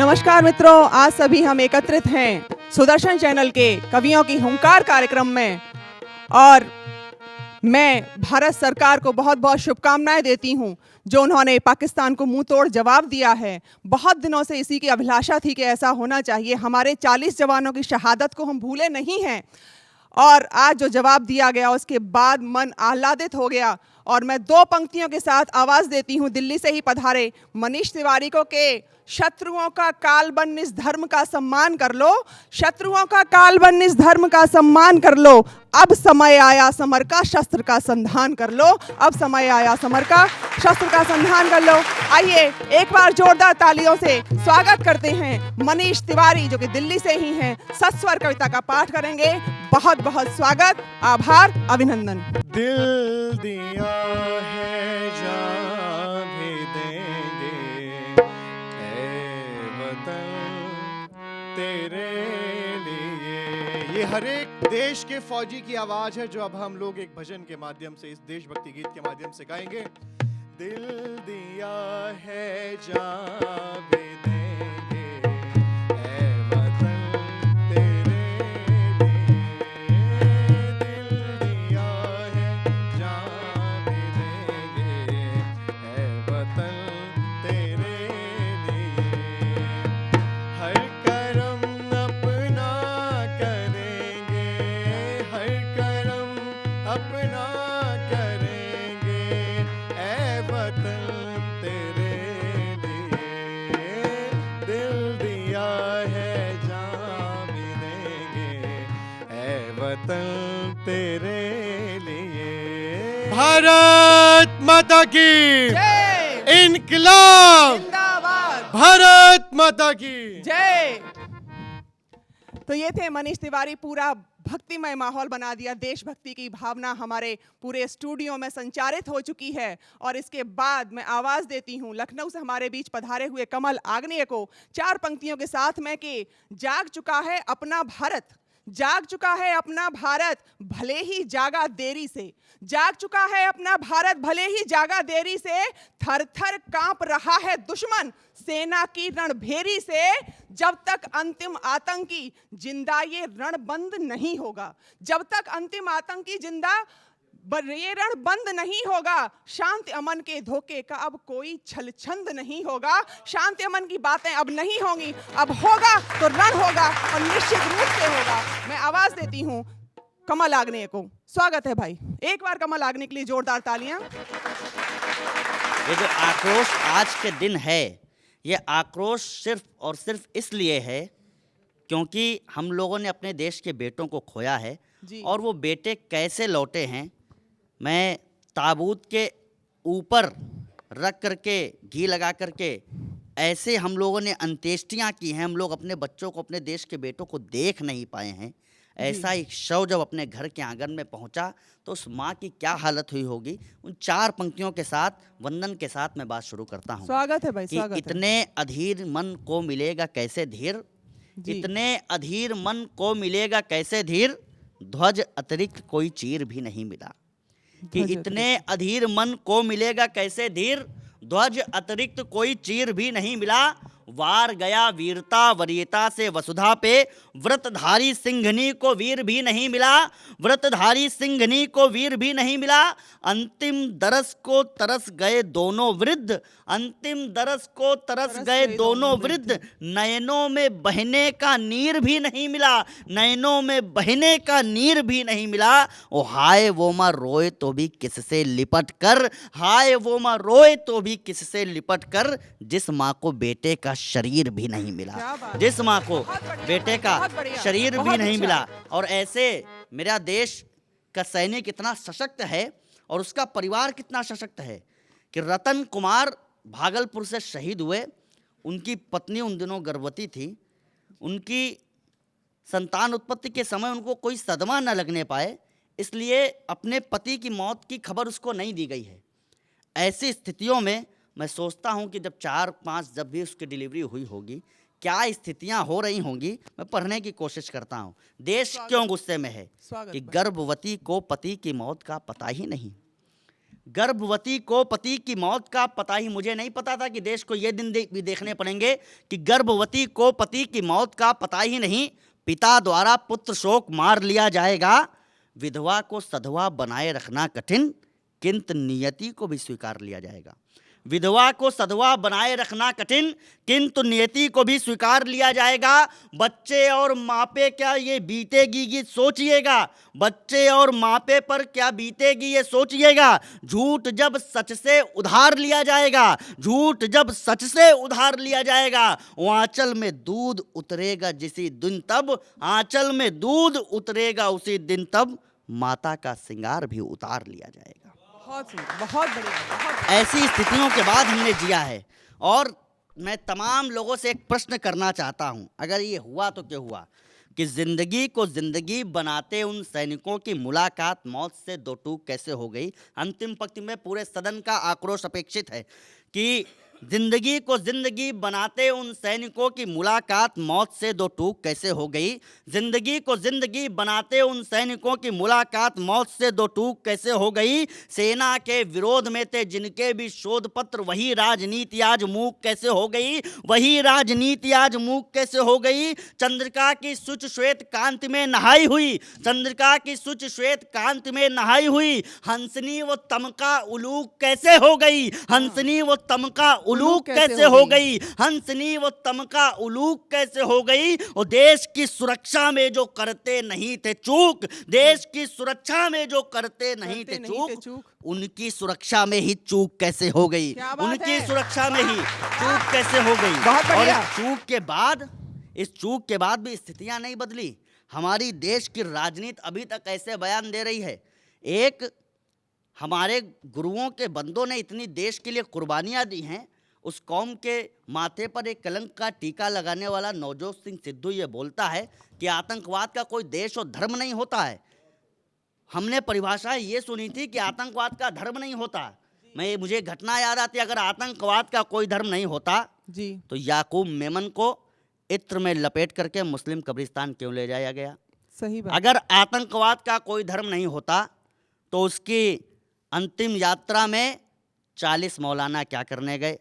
नमस्कार मित्रों, आज सभी हम एकत्रित हैं सुदर्शन चैनल के कवियों की हुंकार कार्यक्रम में और मैं भारत सरकार को बहुत बहुत शुभकामनाएं देती हूं जो उन्होंने पाकिस्तान को मुंह तोड़ जवाब दिया है। बहुत दिनों से इसी की अभिलाषा थी कि ऐसा होना चाहिए। हमारे 40 जवानों की शहादत को हम भूले नहीं हैं और आज जो जवाब दिया गया उसके बाद मन आह्लादित हो गया। और मैं दो पंक्तियों के साथ आवाज देती हूं दिल्ली से ही पधारे मनीष तिवारी को के शत्रुओं का कालबन इस धर्म का सम्मान कर लो, शत्रुओं का कालबन इस धर्म का सम्मान कर लो। अब समय आया समर का शस्त्र का संधान कर लो, अब समय आया समर का शस्त्र का संधान कर लो। आइए एक बार जोरदार तालियों से स्वागत करते हैं मनीष तिवारी जो कि दिल्ली से ही हैं। सस्वर कविता का पाठ करेंगे। बहुत बहुत स्वागत, आभार, अभिनंदन। दिल दिया है जान भी देंगे ऐ वतन तेरे लिए। ये हर एक देश के फौजी की आवाज है जो अब हम लोग एक भजन के माध्यम से, इस देशभक्ति गीत के माध्यम से गाएंगे। दिल दिया है जान भी देंगे ऐ वतन तेरे लिए। दिल दिया है जान भी देंगे ऐ वतन तेरे लिए। हर करम अपना करेंगे, हर करम अपना करेंगे ऐ वतन तेरे लिए। दिल दिया है जान भी देंगे ऐ वतन तेरे लिए। भारत माता की जय, इनकलाब, जिंदाबाद, भारत माता की जय। तो ये थे मनीष तिवारी। पूरा भक्तिमय माहौल बना दिया, देशभक्ति की भावना हमारे पूरे स्टूडियो में संचारित हो चुकी है। और इसके बाद मैं आवाज देती हूँ लखनऊ से हमारे बीच पधारे हुए कमल आग्नेय को चार पंक्तियों के साथ में कि जाग चुका है अपना भारत, जाग चुका है अपना भारत भले ही जागा देरी से, जाग चुका है अपना भारत भले ही जागा देरी से। थर थर कांप रहा है दुश्मन सेना की रणभेरी से। जब तक अंतिम आतंकी जिंदा ये रण बंद नहीं होगा, जब तक अंतिम आतंकी जिंदा ये रण बंद नहीं होगा। शांति अमन के धोखे का अब कोई छल छंद नहीं होगा। शांति अमन की बातें अब नहीं होंगी, अब होगा तो रण होगा और निश्चित रूप से होगा। मैं आवाज देती हूं कमल आग्नेय को। स्वागत है भाई, एक बार कमल आग्नेय के लिए जोरदार तालियां। ये जो आक्रोश आज के दिन है, ये आक्रोश सिर्फ और सिर्फ इसलिए है क्योंकि हम लोगों ने अपने देश के बेटों को खोया है जी। और वो बेटे कैसे लौटे हैं। मैं ताबूत के ऊपर रख करके घी लगा करके ऐसे हम लोगों ने अंत्येष्टियाँ की हैं। हम लोग अपने बच्चों को, अपने देश के बेटों को देख नहीं पाए हैं। ऐसा एक शव जब अपने घर के आंगन में पहुंचा तो उस माँ की क्या हालत हुई होगी। उन चार पंक्तियों के साथ, वंदन के साथ मैं बात शुरू करता हूँ। स्वागत है भाई, कि स्वागत है। इतने अधीर मन को मिलेगा कैसे धीर, जी। इतने अधीर मन को मिलेगा कैसे धीर, ध्वज अतिरिक्त कोई चीर भी नहीं मिला। कि ध्वज इतने अधीर मन को मिलेगा कैसे धीर, ध्वज अतिरिक्त कोई चीर भी नहीं मिला। वार गया वीरता वरीयता से वसुधा पे, व्रतधारी सिंघनी को वीर भी नहीं मिला, व्रतधारी सिंघनी को वीर भी नहीं मिला। अंतिम दरस को तरस गए दोनों वृद्ध, अंतिम दरस को तरस गए दोनों वृद्ध। नयनों में बहने का नीर भी नहीं मिला, नयनों में बहने का नीर भी नहीं मिला। ओ हाय वो माँ रोए तो भी किससे लिपट कर, हाय वो माँ रोए तो भी किससे लिपट कर, जिस माँ को बेटे का शरीर भी नहीं मिला, क्या बात है। जिस माँ को बहुत बढ़िया, बेटे का बहुत बढ़िया, शरीर भी बहुत नहीं अच्छा। मिला। और ऐसे मेरा देश का सैनिक इतना सशक्त है और उसका परिवार कितना सशक्त है कि रतन कुमार भागलपुर से शहीद हुए। उनकी पत्नी उन दिनों गर्भवती थी। उनकी संतान उत्पत्ति के समय उनको कोई सदमा न लगने पाए, इसलिए अपने पति की मौत की खबर उसको नहीं दी गई है। ऐसी स्थितियों में मैं सोचता हूं कि जब 4-5 जब भी उसकी डिलीवरी हुई होगी, क्या स्थितियां हो रही होंगी, मैं पढ़ने की कोशिश करता हूं। देश क्यों गुस्से में है कि गर्भवती को पति की मौत का पता ही नहीं। गर्भवती को पति की मौत का पता ही मुझे नहीं पता था कि देश को ये दिन भी देखने पड़ेंगे कि गर्भवती को पति की मौत का पता ही नहीं, पिता द्वारा पुत्र शोक मार लिया जाएगा। विधवा को सधवा बनाए रखना कठिन, किंतु नियति को भी स्वीकार लिया जाएगा। विधवा को सधवा बनाए रखना कठिन, किंतु नियति को भी स्वीकार लिया जाएगा। बच्चे और माँ पे क्या ये बीतेगी ये सोचिएगा, बच्चे और माँ पे पर क्या बीतेगी ये सोचिएगा। झूठ जब सच से उधार लिया जाएगा, झूठ जब सच से उधार लिया जाएगा, वो आंचल में दूध उतरेगा जिसी दिन तब, आंचल में दूध उतरेगा उसी दिन तब, माता का श्रृंगार भी उतार लिया जाएगा। बहुत सुंदर, बहुत बढ़िया, बहुत बढ़िया। ऐसी स्थितियों के बाद हमने जिया है। और मैं तमाम लोगों से एक प्रश्न करना चाहता हूं, अगर ये हुआ तो क्या हुआ कि जिंदगी को जिंदगी बनाते उन सैनिकों की मुलाकात मौत से दो टूक कैसे हो गई। अंतिम पंक्ति में पूरे सदन का आक्रोश अपेक्षित है कि जिंदगी को जिंदगी बनाते उन सैनिकों की मुलाकात मौत से दो टूक कैसे हो गई। जिंदगी को जिंदगी बनाते उन सैनिकों की मुलाकात मौत से दो टूक कैसे हो गई। सेना के विरोध में थे जिनके भी शोध पत्र, वही राजनीति आज मूक कैसे हो गई, वही राजनीति आज मूक कैसे हो गई। चंद्रिका की शुच श्वेत कांति में नहाई हुई, चंद्रिका की शुच श्वेत कांति में नहाई हुई, हंसनी वो तमका उलूक कैसे हो गई, हंसनी वो तमका उलूक कैसे हो गई, हंसनी वो तमका उलूक कैसे हो गई। और देश की सुरक्षा में जो करते नहीं थे चूक, देश की सुरक्षा में जो करते नहीं थे चूक, उनकी सुरक्षा में ही चूक कैसे हो गई, उनकी सुरक्षा में ही चूक कैसे हो गई। और इस चूक के बाद भी स्थितियां नहीं बदली। हमारी देश की राजनीति अभी तक ऐसे बयान दे रही है। एक हमारे गुरुओं के बंदों ने इतनी देश के लिए कुर्बानियां दी हैं, उस कौम के माथे पर एक कलंक का टीका लगाने वाला नवजोत सिंह सिद्धू ये बोलता है कि आतंकवाद का कोई देश और धर्म नहीं होता है। हमने परिभाषा ये सुनी थी कि आतंकवाद का धर्म नहीं होता। मुझे घटना याद आती, अगर आतंकवाद का कोई धर्म नहीं होता जी तो याकूब मेमन को इत्र में लपेट करके मुस्लिम कब्रिस्तान क्यों ले जाया गया। सही बात। अगर आतंकवाद का कोई धर्म नहीं होता तो उसकी अंतिम यात्रा में 40 मौलाना क्या करने गए।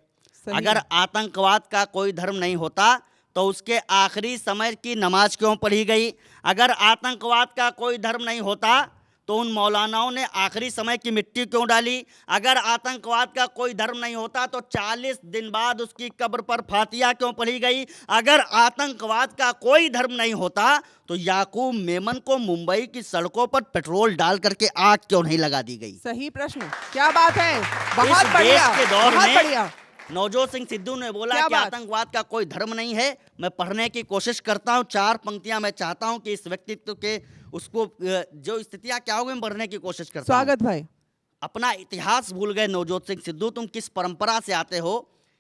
अगर आतंकवाद का कोई धर्म नहीं होता तो उसके आखिरी समय की नमाज क्यों पढ़ी गई। अगर आतंकवाद का कोई धर्म नहीं होता तो उन मौलानाओं ने आखिरी समय की मिट्टी क्यों डाली। अगर आतंकवाद का कोई धर्म नहीं होता तो 40 दिन बाद उसकी कब्र पर फातिया क्यों पढ़ी गई। अगर आतंकवाद का कोई धर्म नहीं होता तो याकूब मेमन को मुंबई की सड़कों पर पेट्रोल डाल करके आग क्यों नहीं लगा दी गई। सही प्रश्न, क्या बात है, बहुत इस बढ़िया, देश के दौर बहुत में बढ़िया। नवजोत सिंह सिद्धू ने बोला क्या कि बात? आतंकवाद का कोई धर्म नहीं है। मैं पढ़ने की कोशिश करता हूं, 4 पंक्तियां मैं चाहता हूं कि इस व्यक्तित्व के उसको जो स्थितियां क्या हो गई, मैं पढ़ने की कोशिश करता हूं। स्वागत भाई। अपना इतिहास भूल गए नवजोत सिंह सिद्धू, तुम किस परंपरा से आते हो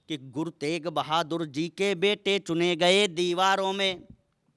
कि गुरु तेग बहादुर जी के बेटे चुने गए दीवारों में,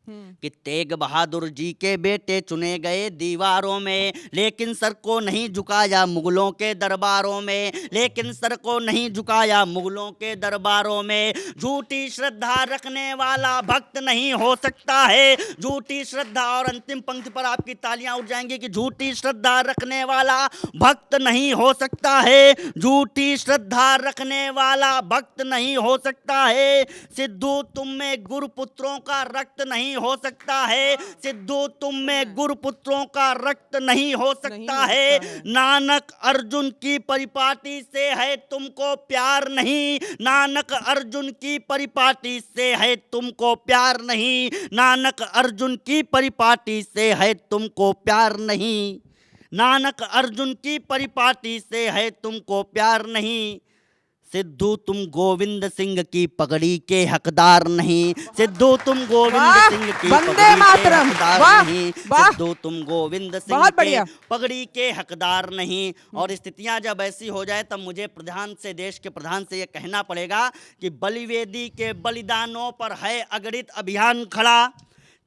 कि तेग बहादुर जी के बेटे चुने गए दीवारों में, लेकिन सर को नहीं झुकाया मुगलों के दरबारों में, लेकिन सर को नहीं झुकाया मुगलों के दरबारों में। झूठी श्रद्धा रखने वाला भक्त नहीं हो सकता है, झूठी श्रद्धा। और अंतिम पंक्ति पर आपकी तालियां उठ जाएंगी कि झूठी श्रद्धा रखने वाला भक्त नहीं हो सकता है, झूठी श्रद्धा रखने वाला भक्त नहीं हो सकता है। सिद्धू तुम में गुरुपुत्रों का रक्त नहीं हो सकता है, सिद्धू तुम में गुरुपुत्रों का रक्त नहीं हो सकता है। नानक अर्जुन की परिपाटी से है तुमको प्यार नहीं, नानक अर्जुन की परिपाटी से है तुमको प्यार नहीं, नानक अर्जुन की परिपाटी से है तुमको प्यार नहीं, नानक अर्जुन की परिपाटी से है तुमको प्यार नहीं। सिद्धू तुम गोविंद सिंह की पगड़ी के हकदार नहीं, सिद्धू तुम गोविंद सिंह की पगड़ी के हकदार नहीं, सिद्धू तुम गोविंद सिंह के पगड़ी के हकदार नहीं। और स्थितियां जब ऐसी हो जाए तब मुझे देश के प्रधान से ये कहना पड़ेगा कि बलिवेदी के बलिदानों पर है अगणित अभियान खड़ा,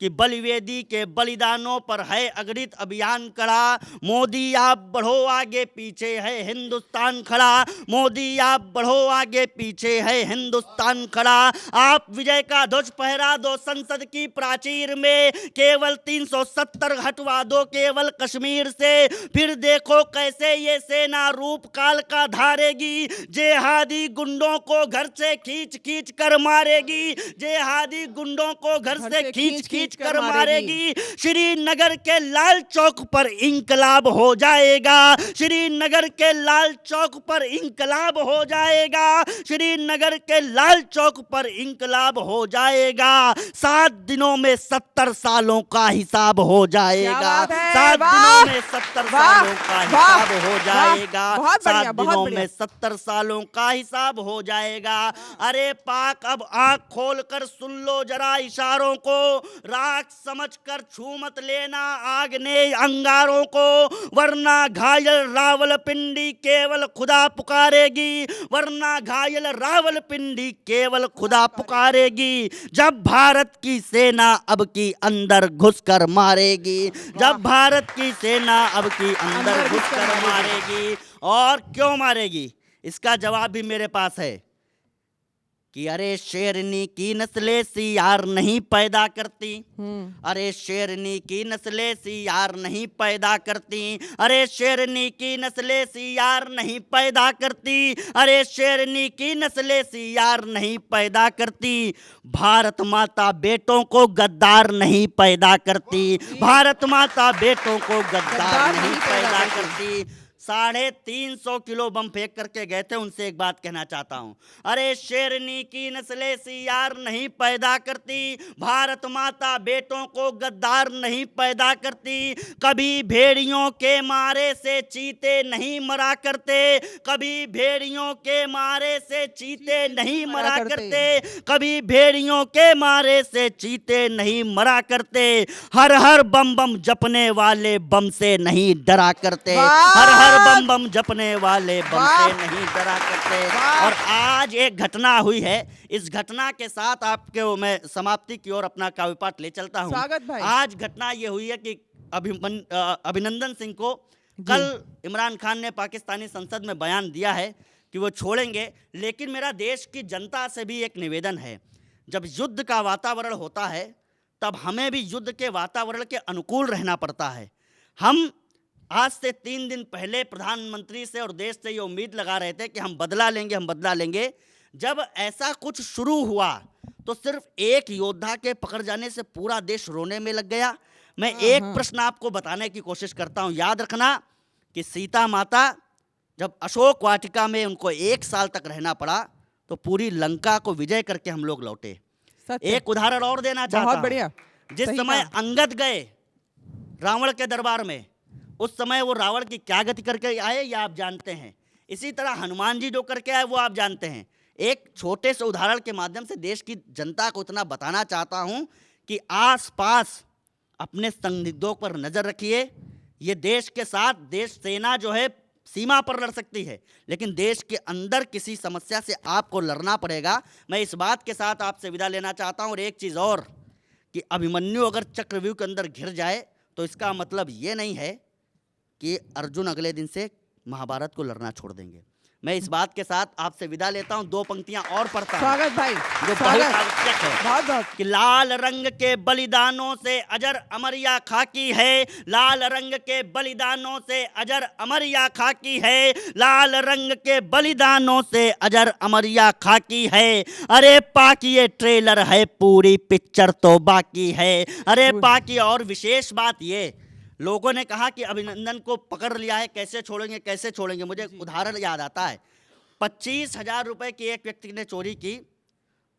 कि बलिवेदी के बलिदानों पर है अगणित अभियान कड़ा। मोदी आप बढ़ो आगे पीछे है हिंदुस्तान खड़ा। मोदी आप बढ़ो आगे पीछे है हिंदुस्तान खड़ा। आप विजय का ध्वज फहरा दो संसद की प्राचीर में, केवल 370 हटवा दो केवल कश्मीर से। फिर देखो कैसे ये सेना रूप काल का धारेगी। जेहादी गुंडों को घर से खींच खींच कर मारेगी। जेहादी गुंडों को घर से खींच खींच कर मारेगी। श्रीनगर के लाल चौक पर इंकलाब हो जाएगा। श्रीनगर के लाल चौक पर इंकलाब हो जाएगा। श्रीनगर के लाल चौक पर इंकलाब हो जाएगा। 7 दिनों में 70 सालों का हिसाब हो जाएगा। 7 दिनों में 70 सालों का हिसाब हो जाएगा। 7 दिनों में 70 सालों का हिसाब हो जाएगा। अरे पाक अब आंख खोलकर सुन लो जरा इशारों को। राख समझकर छू मत लेना आग ने अंगारों को, वरना घायल रावलपिंडी केवल खुदा पुकारेगी। वरना घायल रावलपिंडी केवल खुदा पुकारेगी। जब भारत की सेना अब की अंदर घुसकर मारेगी। जब भारत की सेना अब की अंदर घुसकर मारेगी। और क्यों मारेगी इसका जवाब भी मेरे पास है कि अरे शेरनी की नस्लें सियार नहीं पैदा करती। अरे शेरनी की नस्लें सियार नहीं पैदा करती। अरे शेरनी की नस्लें सियार नहीं पैदा करती। अरे शेरनी की नस्लें सियार नहीं पैदा करती। भारत माता बेटों को गद्दार नहीं पैदा करती। भारत माता बेटों को गद्दार नहीं पैदा करती। 350 किलो बम फेंक करके गए थे, उनसे एक बात कहना चाहता हूं। अरे शेरनी की नस्लें सियार नहीं पैदा करती। भारत माता बेटों को गद्दार नहीं पैदा करती। कभी भेड़ियों के मारे से चीते नहीं मरा करते। कभी भेड़ियों के मारे से चीते नहीं मरा करते। कभी भेड़ियों के मारे से चीते नहीं मरा करते। हर हर बम बम जपने वाले बम से नहीं डरा करते। हर हर बम बम जपने वाले बम से नहीं डरा करते। और आज एक घटना हुई है, इस घटना के साथ आपके मैं समाप्ति की ओर अपना काव्य पाठ ले चलता हूं। स्वागत भाई। आज घटना ये हुई है कि अभिनंदन सिंह को कल इमरान खान ने पाकिस्तानी संसद में बयान दिया है कि वो छोड़ेंगे। लेकिन मेरा देश की जनता से भी एक निवेदन है, जब युद्ध का वातावरण होता है तब हमें भी युद्ध के वातावरण के अनुकूल रहना पड़ता है। हम आज से 3 दिन पहले प्रधानमंत्री से और देश से ये उम्मीद लगा रहे थे कि हम बदला लेंगे, हम बदला लेंगे। जब ऐसा कुछ शुरू हुआ तो सिर्फ एक योद्धा के पकड़ जाने से पूरा देश रोने में लग गया। मैं एक प्रश्न आपको बताने की कोशिश करता हूं। याद रखना कि सीता माता जब अशोक वाटिका में उनको 1 साल तक रहना पड़ा तो पूरी लंका को विजय करके हम लोग लौटे। एक उदाहरण और देना चाहता हूं। बहुत बढ़िया। जिस समय अंगद गए रावण के दरबार में, उस समय वो रावण की क्या गति करके आए ये आप जानते हैं। इसी तरह हनुमान जी जो करके आए वो आप जानते हैं। एक छोटे से उदाहरण के माध्यम से देश की जनता को इतना बताना चाहता हूं कि आसपास अपने संदिग्धों पर नजर रखिए। ये देश के साथ देश सेना जो है सीमा पर लड़ सकती है, लेकिन देश के अंदर किसी समस्या से आपको लड़ना पड़ेगा। मैं इस बात के साथ आपसे विदा लेना चाहता हूं। और एक चीज़ और कि अभिमन्यु अगर चक्रव्यूह के अंदर घिर जाए तो इसका मतलब ये नहीं है कि अर्जुन अगले दिन से महाभारत को लड़ना छोड़ देंगे। मैं इस बात के साथ आपसे विदा लेता हूं। 2 पंक्तियां और पढ़ता हूं। स्वागत भाई, जो बहुत आवश्यक है। बहुत बहुत। कि लाल रंग के बलिदानों से अजर अमरिया खाकी है। लाल रंग के बलिदानों से अजर अमरिया खाकी है। लाल रंग के बलिदानों से अजर अमरिया खाकी है। अरे पाकि ये ट्रेलर है, पूरी पिक्चर तो बाकी है। अरे पाकि और विशेष बात ये, लोगों ने कहा कि अभिनंदन को पकड़ लिया है, कैसे छोड़ेंगे कैसे छोड़ेंगे। मुझे उदाहरण याद आता है। 25,000 रुपए की एक व्यक्ति ने चोरी की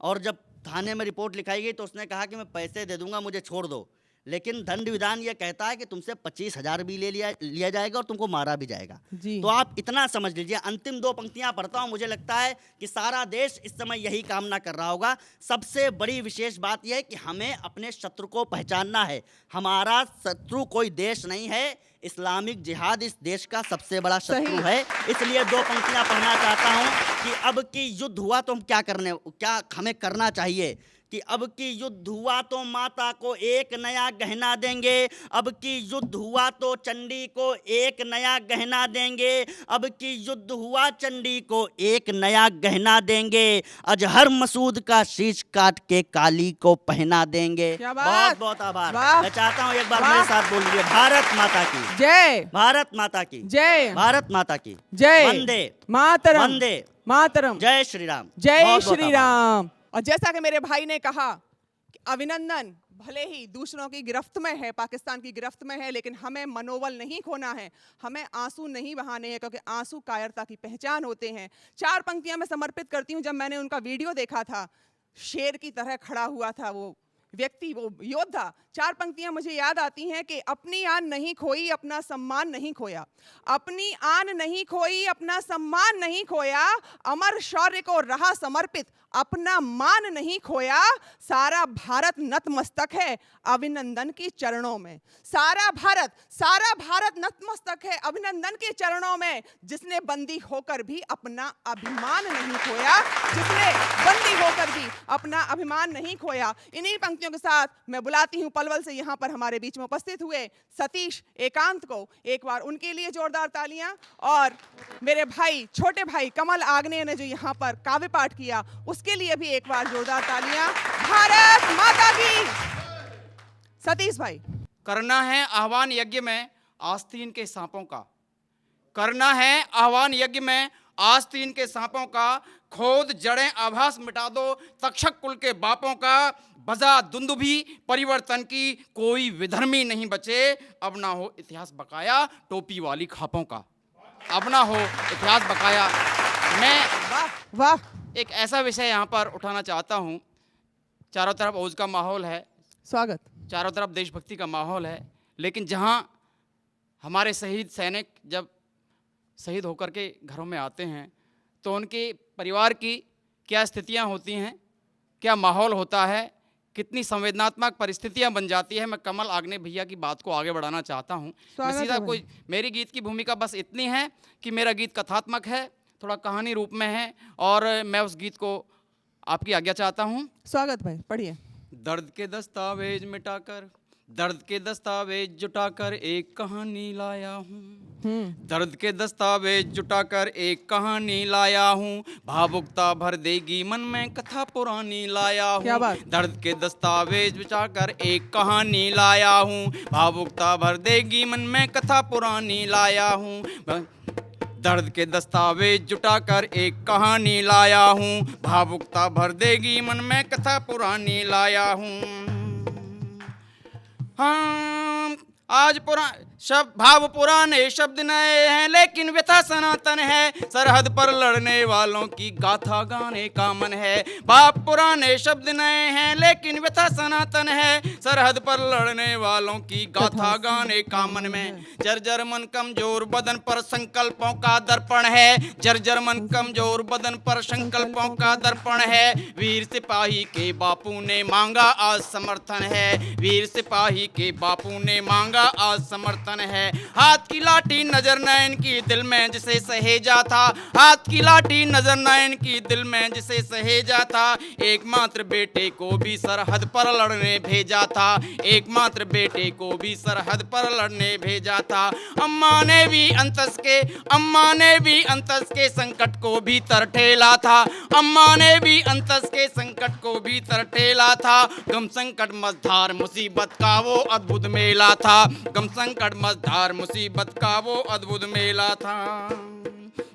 और जब थाने में रिपोर्ट लिखाई गई तो उसने कहा कि मैं पैसे दे दूंगा, मुझे छोड़ दो। लेकिन दंड विधान ये कहता है कि तुमसे 25,000 भी लिया जाएगा और तुमको मारा भी जाएगा। तो आप इतना समझ लीजिए। अंतिम 2 पंक्तियां पढ़ता हूं। मुझे लगता है कि सारा देश इस समय यही कामना कर रहा होगा। सबसे बड़ी विशेष बात यह है कि हमें अपने शत्रु को पहचानना है। हमारा शत्रु कोई देश नहीं है, इस्लामिक जिहाद इस देश का सबसे बड़ा शत्रु है। इसलिए 2 पंक्तियां पढ़ना चाहता हूं कि अब की युद्ध हुआ तो हम क्या हमें करना चाहिए कि अब की युद्ध हुआ तो माता को एक नया गहना देंगे, अब की युद्ध हुआ तो चंडी को एक नया गहना देंगे, अब की युद्ध हुआ चंडी को एक नया गहना देंगे, अजहर मसूद का शीश काट के काली को पहना देंगे। क्या बात! बहुत बहुत आभार। वाह! मैं चाहता हूं एक बार वाह! मेरे साथ बोलिए, भारत माता की जय, भारत माता की जय, भारत माता की जय, वंदे मातरम, वंदे मातरम, जय श्री राम। जय बहुत बहुत श्री आभार। राम। और जैसा कि मेरे भाई ने कहा कि अभिनंदन भले ही दूसरों की गिरफ्त में है, पाकिस्तान की गिरफ्त में है, लेकिन हमें मनोबल नहीं खोना है, हमें आंसू नहीं बहाने हैं, क्योंकि आंसू कायरता की पहचान होते हैं। 4 पंक्तियां मैं समर्पित करती हूं। जब मैंने उनका वीडियो देखा था, शेर की तरह खड़ा हुआ था वो व्यक्ति, वो योद्धा, 4 पंक्तियां मुझे याद आती हैं कि अपनी आन नहीं खोई, अपना सम्मान नहीं खोया, अपनी आन नहीं खोई, अपना सम्मान नहीं खोया, अमर शौर्य को रहा समर्पित, अपना मान नहीं खोया, सारा भारत नतमस्तक है अभिनंदन के चरणों में। सारा भारत नतमस्तक है अभिनंदन के चरणों में, जिसने बंदी होकर भी अपना अभिमान नहीं खोया, जिसने बंदी होकर भी अपना अभिमान नहीं खोया। इन्हीं पंक्तियों के साथ मैं बुलाती हूं पलवल से यहाँ पर हमारे बीच में उपस्थित हुए सतीश एकांत को, एक बार उनके लिए जोरदार तालियां। और मेरे भाई, छोटे भाई कमल आग्नेय ने जो यहाँ पर काव्य पाठ किया, उसके लिए भी एक बार जोरदार तालियां। भारत माता की। सतीश भाई, करना है आह्वान यज्ञ में आस्तीन के सांपों का, करना है आह्वान यज्ञ में आस्तीन के सांपों का, खोद जड़ें आभास मिटा दो तक्षक कुल के बापों का, बजा दुंदुभी परिवर्तन की कोई विधर्मी नहीं बचे, अब ना हो इतिहास बकाया टोपी वाली खापों का, अब ना हो इतिहास बकाया। मैं वाह वाह, एक ऐसा विषय यहाँ पर उठाना चाहता हूँ। चारों तरफ औज का माहौल है, स्वागत। चारों तरफ देशभक्ति का माहौल है, लेकिन जहाँ हमारे शहीद सैनिक जब शहीद होकर के घरों में आते हैं तो उनके परिवार की क्या स्थितियाँ होती हैं, क्या माहौल होता है, कितनी संवेदनात्मक परिस्थितियाँ बन जाती है। मैं कमल आग्नेय भैया की बात को आगे बढ़ाना चाहता हूँ। मैं स्वागत सीधा है कोई, मेरी गीत की भूमिका बस इतनी है कि मेरा गीत कथात्मक है, थोड़ा कहानी रूप में है, और मैं उस गीत को आपकी आज्ञा चाहता हूँ। स्वागत भाई, पढ़िए। दर्द के दस्तावेज मिटाकर, दर्द के दस्तावेज जुटाकर एक कहानी लाया हूँ, दर्द के दस्तावेज जुटाकर एक कहानी लाया हूँ, भावुकता भर देगी मन में कथा पुरानी लाया क्या हूँ। बात। दर्द के दस्तावेज जुटाकर एक कहानी लाया हूँ, भावुकता भर देगी मन में कथा पुरानी लाया हूँ। दर्द के दस्तावेज जुटाकर एक कहानी लाया हूँ, भावुकता भर देगी मन में कथा पुरानी लाया हूँ। हाँ, आज भाव पुराने शब्द नए हैं, लेकिन व्यथा सनातन है, सरहद पर लड़ने वालों की गाथा गाने का मन है। भाव पुराने शब्द नए हैं, लेकिन व्यथा सनातन है, सरहद पर लड़ने वालों की गाथा गाने का मन में। जर्जर मन कमजोर बदन पर संकल्पों का दर्पण है, जर्जर मन कमजोर बदन पर संकल्पों का दर्पण है, वीर सिपाही के बापू ने मांगा आज समर्थन है, वीर सिपाही के बापू ने मांगा आज समर्थन है। हाथ की लाठी नजर नयन की दिल में जिसे सहेजा था, हाथ की लाठी नजर नयन की दिल में जिसे सहेजा था, एकमात्र बेटे को भी सरहद पर लड़ने भेजा था, एकमात्र बेटे को भी सरहद पर लड़ने भेजा था। अम्मा ने भी अंतस के संकट को भी तर ठेला था, अम्मा ने भी अंतस के संकट को भी तर ठेला था, गम संकट मझधार मुसीबत का वो अद्भुत मेला था, गम संकट मझधार मुसीबत का वो अद्भुत मेला था।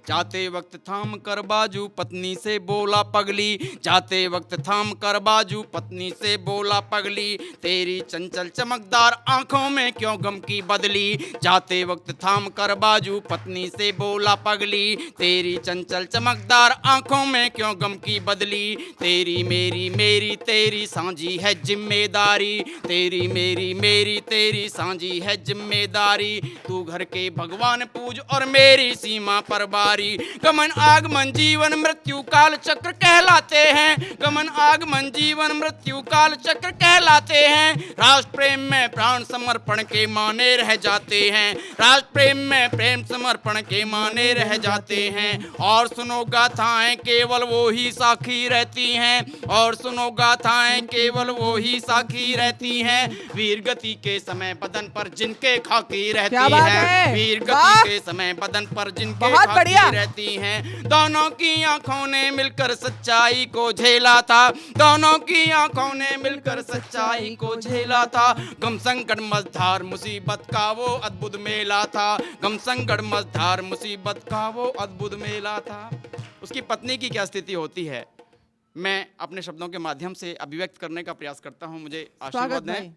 जाते वक्त थाम कर बाजू पत्नी से बोला पगली, जाते वक्त थाम कर बाजू पत्नी से बोला पगली, तेरी चंचल चमकदार आंखों में क्यों गम की बदली, जाते वक्त थाम कर बाजू पत्नी से बोला पगली, तेरी चंचल चमकदार आंखों में क्यों गम की बदली, तेरी मेरी मेरी तेरी सांझी है जिम्मेदारी, तेरी मेरी मेरी तेरी सांझी है जिम्मेदारी, तू घर के भगवान पूज और मेरी सीमा पर बारी, भारी। गमन आगमन जीवन मृत्यु काल चक्र कहलाते हैं, गमन आगमन जीवन मृत्यु काल चक्र कहलाते हैं। राष्ट्र प्रेम में प्राण समर्पण के माने रह जाते हैं, राष्ट्र प्रेम में प्रेम समर्पण के माने रह जाते हैं। और सुनो गाथाएं केवल वो ही साखी रहती हैं, और सुनो गाथाएं केवल वो ही साखी रहती हैं। वीर गति के समय बदन पर जिनके खाकी रहती क्या बात है, है? वीर वाह! गति के समय बदन पर जिनके बहुत बढ़िया। खाकी रहती हैं। दोनों की आंखों ने मिलकर सच्चाई को झेला था, दोनों की आंखों ने मिलकर सच्चाई को झेला था। गम संकट मझधार मुसीबत का वो अद्भुत मेला था, गम संकट मझधार मुसीबत का वो अद्भुत मेला था। उसकी पत्नी की क्या स्थिति होती है, मैं अपने शब्दों के माध्यम से अभिव्यक्त करने का प्रयास करता हूं, मुझे स्वागत आशीर्वाद भाई। दें।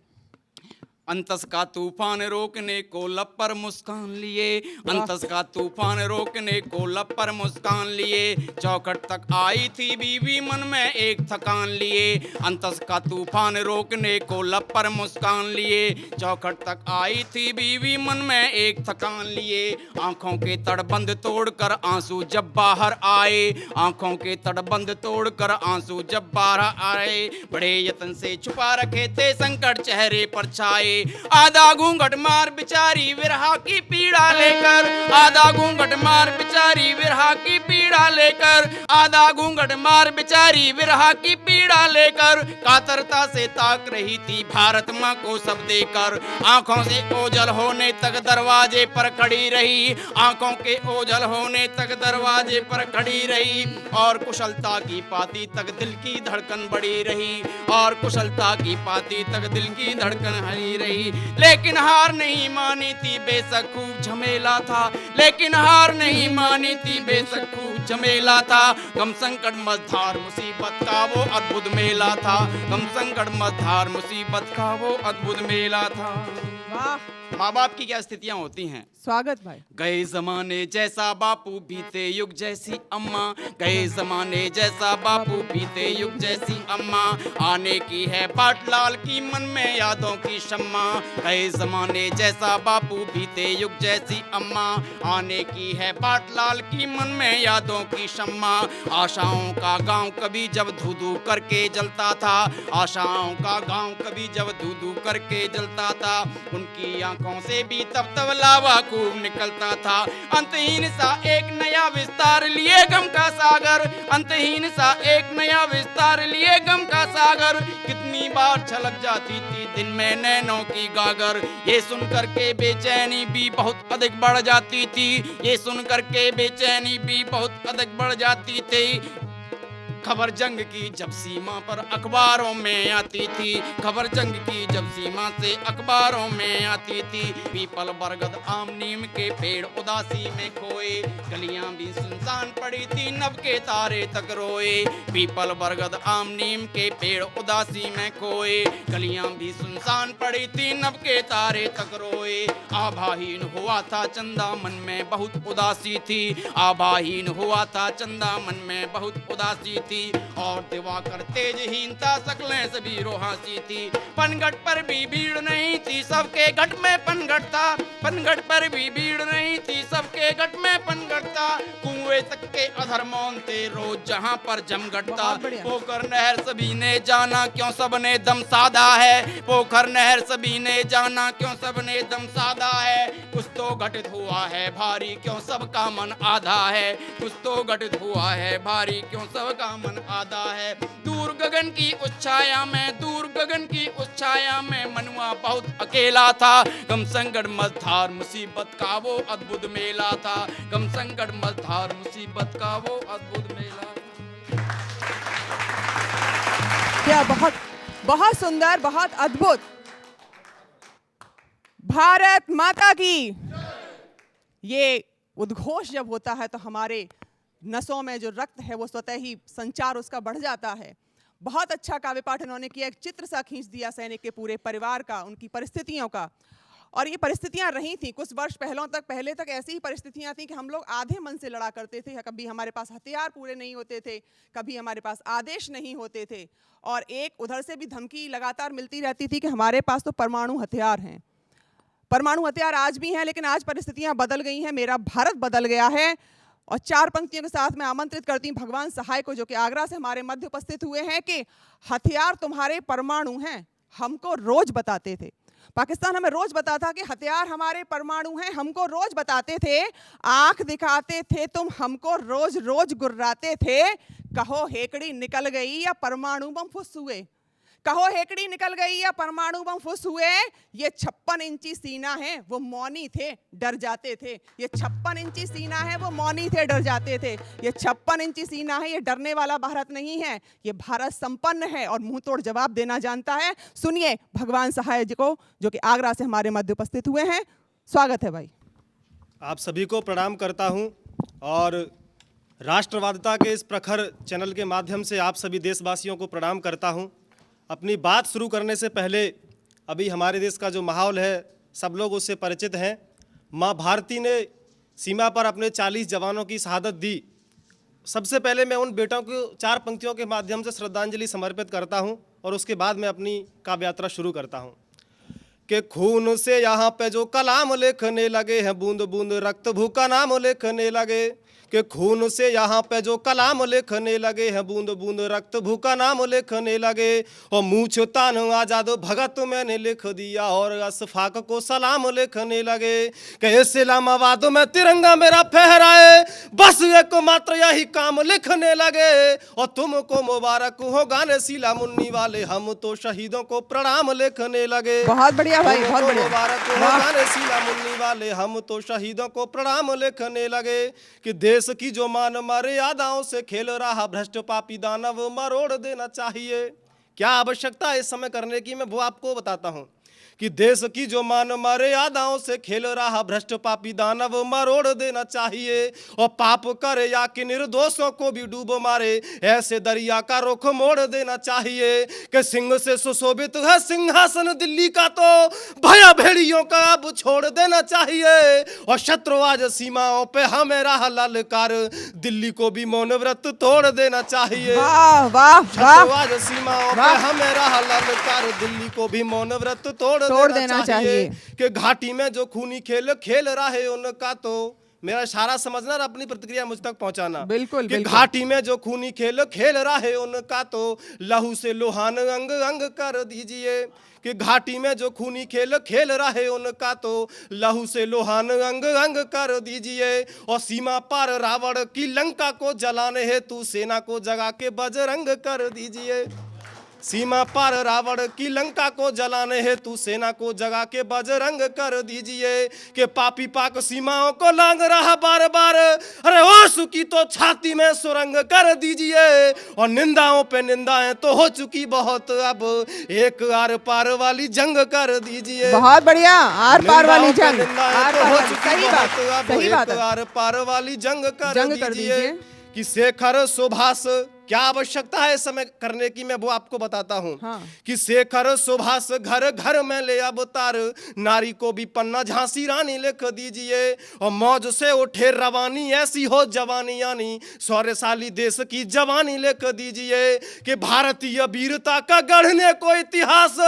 अंतस का तूफान रोकने को लब पर मुस्कान लिए, अंतस का तूफान रोकने को लब पर मुस्कान लिए। चौखट तक आई थी बीवी मन में एक थकान लिए, अंतस का तूफान रोकने को लब पर मुस्कान लिए। चौखट तक आई थी बीवी मन में एक थकान लिए। आंखों के तड़बंद तोड़कर आंसू जब बाहर आए, आंखों के तड़बंद तोड़कर आंसू जब बाहर आए। बड़े यत्न से छुपा रखे थे संकट चेहरे पर छाए। आधा घूंघट मार बिचारी विरहा की पीड़ा लेकर, आधा घूंघट मार बिचारी विरहा की पीड़ा लेकर, आधा घूंघट मार बिचारी विरहा की पीड़ा लेकर। कातरता से ताक रही थी भारत माँ को सब देकर, आंखों से ओझल होने तक दरवाजे पर खड़ी रही, आंखों के ओझल होने तक दरवाजे पर खड़ी रही। और कुशलता की पाती तक दिल की धड़कन बढ़ी रही, और कुशलता की पाती तक दिल की धड़कन हरी रही। लेकिन हार नहीं मानी थी बेशक खूब झमेला था, लेकिन हार नहीं मानी थी बेशक खूब झमेला था। गम संकट मझधार मुसीबत का वो अद्भुत मेला था, गम संकट मझधार मुसीबत का वो अद्भुत मेला था। वाह, माँ बाप की क्या स्थितियां होती हैं। स्वागत भाई। गए जमाने जैसा बापू बीते युग जैसी अम्मा, गए जमाने जैसा बापू बीते युग जैसी अम्मा। आने की है पाटलाल की मन में यादों की शम्मा, गए जमाने जैसा बापू बीते युग जैसी अम्मा। आने की है पाटलाल की मन में यादों की शम्मा। आशाओं का गांव कभी जब धू-धू करके जलता था, आशाओं का गांव कभी जब धू-धू करके जलता था। उनकी आंखों से भी तब तब लावा खूब निकलता था। अंतहीन सा एक नया विस्तार लिए गम का सागर, अंतहीन सा एक नया विस्तार लिए गम का सागर। कितनी बार छलक जाती थी दिन में नैनों की गागर, ये सुनकर के बेचैनी भी बहुत अधिक बढ़ जाती थी, ये सुनकर के बेचैनी भी बहुत अधिक बढ़ जाती थी। खबर जंग की जब सीमा पर अखबारों में आती थी, खबर जंग की जब सीमा से अखबारों में आती थी। पीपल बरगद आम नीम के पेड़ उदासी में खोए, गलियां भी सुनसान पड़ी थी नभ के तारे तक रोए। पीपल बरगद आम नीम के पेड़ उदासी में खोए, गलियां भी सुनसान पड़ी थी नभ के तारे तक रोए। आभाहीन हुआ था चंदा मन में बहुत उदासी थी, आभाहीन हुआ था चंदा मन में बहुत उदासी थी। और दिवाकर तेजहीनता सकलें सभी रोहासी थी। पनघट पर भी भीड़ नहीं थी, सबके घट में पनघट था, पनघट पर भी भीड़ नहीं थी, सबके घट में पनघट था। कुएं तक के अधर मौन थे रोज जहां पर जमघट था। पोखर नहर सभी ने जाना क्यों सबने दम साधा है, पोखर नहर सभी ने जाना क्यों सबने दम साधा है। कुछ तो घटित हुआ है भारी क्यों सबका मन आधा है, कुछ तो घटित हुआ है भारी क्यों सबका मन आधा है। दूर गगन की उस छाया में, दूर गगन की उस छाया में मनुआ बहुत अकेला था। गम संकट मझधार मुसीबत का वो अद्भुत मेला था, गम संकट मझधार मुसीबत का वो अद्भुत मेला। क्या बहुत बहुत सुंदर, बहुत अद्भुत। भारत माता की। ये उद्घोष जब होता है तो हमारे नसों में जो रक्त है वो स्वतः ही संचार उसका बढ़ जाता है। बहुत अच्छा काव्य पाठ इन्होंने किया, एक चित्र सा खींच दिया सैनिक के पूरे परिवार का, उनकी परिस्थितियों का। और ये परिस्थितियां रही थी कुछ वर्ष पहले तक ऐसी ही परिस्थितियां थी कि हम लोग आधे मन से लड़ा करते थे। कभी हमारे पास हथियार पूरे नहीं होते थे, कभी हमारे पास आदेश नहीं होते थे, और एक उधर से भी धमकी लगातार मिलती रहती थी कि हमारे पास तो परमाणु हथियार हैं। परमाणु हथियार आज भी हैं, लेकिन आज परिस्थितियां बदल गई हैं, मेरा भारत बदल गया है। और 4 पंक्तियों के साथ मैं आमंत्रित करती हूँ भगवान सहाय को, जो कि आगरा से हमारे मध्य उपस्थित हुए हैं, कि हथियार तुम्हारे परमाणु हैं, हमको रोज बताते थे। पाकिस्तान हमें रोज बताता कि हथियार हमारे परमाणु हैं, हमको रोज बताते थे, आंख दिखाते थे तुम, हमको रोज रोज गुर्राते थे। कहो हेकड़ी निकल गई या परमाणु बम फुस हुए, कहो हेकड़ी निकल गई या परमाणु बम फुस हुए। ये 56 इंची सीना है, वो मौनी थे, डर जाते थे। ये 56 इंची सीना है, वो मौनी थे, डर जाते थे। ये 56 इंची सीना है, ये डरने वाला भारत नहीं है। ये भारत संपन्न है और मुंह तोड़ जवाब देना जानता है। सुनिए भगवान सहाय जी को, जो कि आगरा से हमारे मध्य उपस्थित हुए हैं। स्वागत है भाई। आप सभी को प्रणाम करता हूं और राष्ट्रवादिता के इस प्रखर चैनल के माध्यम से आप सभी देशवासियों को प्रणाम करता हूं। अपनी बात शुरू करने से पहले अभी हमारे देश का जो माहौल है सब लोग उससे परिचित हैं। माँ भारती ने सीमा पर अपने 40 जवानों की शहादत दी। सबसे पहले मैं उन बेटों को 4 पंक्तियों के माध्यम से श्रद्धांजलि समर्पित करता हूं और उसके बाद मैं अपनी काव्य यात्रा शुरू करता हूं। कि खून से यहाँ पे जो कलाम लिखने लगे हैं, बूंद बूंद रक्त भूखा नाम लिखने लगे। कि खून से यहाँ पे जो कलाम लिखने लगे हैं, बूंद बूंद रक्त भूखा नाम लिखने लगे। और मूछ तान आजाद भगत मैंने लिख दिया और अशफाक को सलाम लिखने लगे। कि इस्लामाबाद में तिरंगा मेरा फहराए, बस एक मात्र यही काम लिखने लगे। और तुमको मुबारक हो गाने सीला मुन्नी वाले, हम तो शहीदों को प्रणाम लिखने लगे। बहुत बढ़िया भाई, बहुत बढ़िया। मुबारक हो गाने सीला मुन्नी वाले, हम तो शहीदों को प्रणाम लिखने लगे। कि देश की जो मान मर्यादाओं से खेल रहा भ्रष्ट पापी दानव मरोड़ देना चाहिए। क्या आवश्यकता है इस समय करने की, मैं वो आपको बताता हूं। कि देश की जो मान मर्यादाओं से खेल रहा भ्रष्ट पापी दानव मरोड़ देना चाहिए। और पाप करे या कि निर्दोषों को भी डूब मारे, ऐसे दरिया का रुख मोड़ देना चाहिए। कि सिंह से सुशोभित है सिंहासन दिल्ली का, तो भया भेड़ियों का अब छोड़ देना चाहिए। और शत्रु आज सीमाओं पे हमें राह ललकार, दिल्ली को भी मौन व्रत तोड़ देना चाहिए। वाह वाह शत्रु वाह, आज सीमाओं पे हमें राह ललकार, दिल्ली को भी मौन व्रत तोड़ देना चाहिए। कि घाटी में जो खूनी खेल खेल रहा है उनका, तो मेरा इशारा समझना और अपनी प्रतिक्रिया मुझ तक पहुंचाना। बिल्कुल, कि बिल्कुल। घाटी में जो खूनी खेल खेल रहा है उनका, तो लहू से लोहान अंग अंग कर दीजिए। कि घाटी में जो खूनी खेल खेल रहा है उनका, तो लहू से लोहान अंग अंग कर दीजिए। और सीमा पार रावण की लंका को जलाने हेतु सेना को जगा के बजरंग कर दीजिए। सीमा पार रावण की लंका को जलाने हेतु सेना को जगा के बजरंग कर दीजिए। कि पापी पाक सीमाओं को लांग रहा बार बार, अरे ओ सुकी तो छाती में सुरंग कर दीजिए। और निंदाओं पे निंदाएं तो हो चुकी बहुत, अब एक आर पार वाली जंग कर दीजिए। बहुत बढ़िया, आर पार वाली जंग, निंदाएं आर तो पार हो वाली, चुकी सही बात, बहुत, अब सही बात एक है। आर पार वाली जंग कर दीजिए। दीजिए। कि शेखर सुभाष, क्या आवश्यकता है इस समय करने की, मैं वो आपको बताता हूँ। हाँ। कि शेखर सुभाष घर घर में ले अवतार, नारी को भी पन्ना झांसी रानी लिख दीजिए। और मौज से उठे रवानी ऐसी हो जवानी, यानी शौर्यशाली देश की जवानी लिख दीजिए। कि भारतीय वीरता का गढ़ने को इतिहास,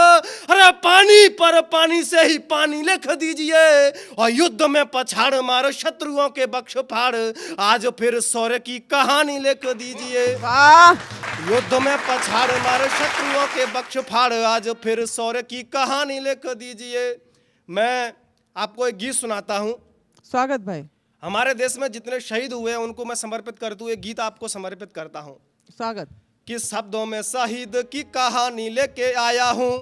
अरे पानी पर पानी से ही पानी लिख दीजिए। और युद्ध में पछाड़ मार शत्रुओं के बख्श फाड़, आज फिर शौर्य की कहानी लिख दीजिए। युद्ध में पछाड़ मार शत्रुओं के बख्श फाड़, आज फिर शौर्य की कहानी लिख दीजिए। मैं आपको एक गीत सुनाता हूं। स्वागत भाई। हमारे देश में जितने शहीद हुए हैं उनको मैं समर्पित करता हूं, एक गीत आपको समर्पित करता हूं। स्वागत। कि शब्दों में शहीद की कहानी लेके आया हूं,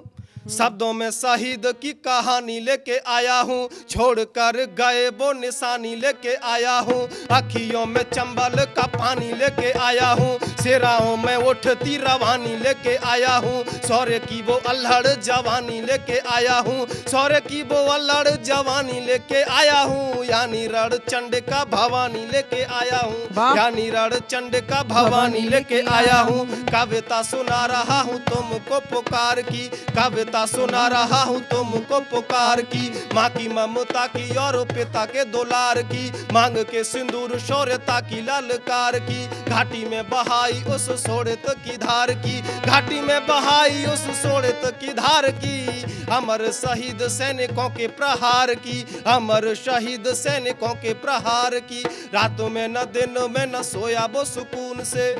शब्दों में शहीद की कहानी लेके आया हूँ। छोड़कर गए वो निशानी लेके आया हूँ। अखियों में चंबल का पानी लेके आया हूँ। सिराओं में उठती रवानी लेके आया हूँ। शौर्य की वो अल्हड़ जवानी लेके आया हूँ। शौर्य की वो अल्हड़ जवानी लेके आया हूँ। यानी रण चंड का भवानी लेके आया हूँ। यानी रण चंड का भवानी लेके आया हूँ। कविता सुना रहा हूँ तुमको पुकार की, कविता माता सुना रहा हूँ तुमको पुकार की, माँ की ममता की और पिता के दुलार की, मांग के सिंदूर शौर्यता की ललकार की, घाटी में बहाई उस शोणित की धार की, घाटी में बहाई उस शोणित की धार की, अमर शहीद सैनिकों के प्रहार की, अमर शहीद सैनिकों के प्रहार की, रातों में न दिन में न सोया वो सुकून से।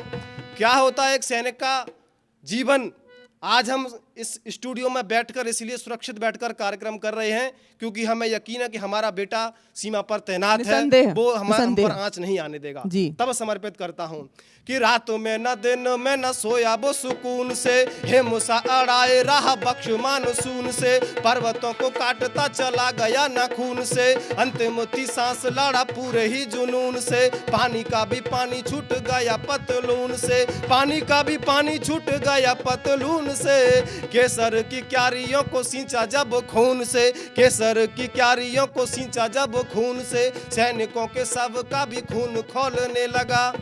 क्या होता है एक सैनिक का जीवन? आज हम इस स्टूडियो में बैठकर इसलिए सुरक्षित बैठकर कार्यक्रम कर रहे हैं क्योंकि हमें यकीन है कि हमारा बेटा सीमा पर तैनात है, वो हम पर आंच नहीं आने देगा। तब समर्पित करता हूं कि रातों में न दिन में न सोया वो सुकून से, हे मूसा अड़ाए राह बख्श मानसून से, पर्वतों को काटता चला गया न खून से, अंतिम थी सांस लड़ा पूरे ही जुनून से, पानी का भी पानी छूट गया पतलून से, पानी का भी पानी छूट गया पतलून से, केसर की क्यारियों को सींचा जब खून से, केसर की क्यारियों को सींचा जब खून से, सैनिकों के सब का भी खून खौलने लगा।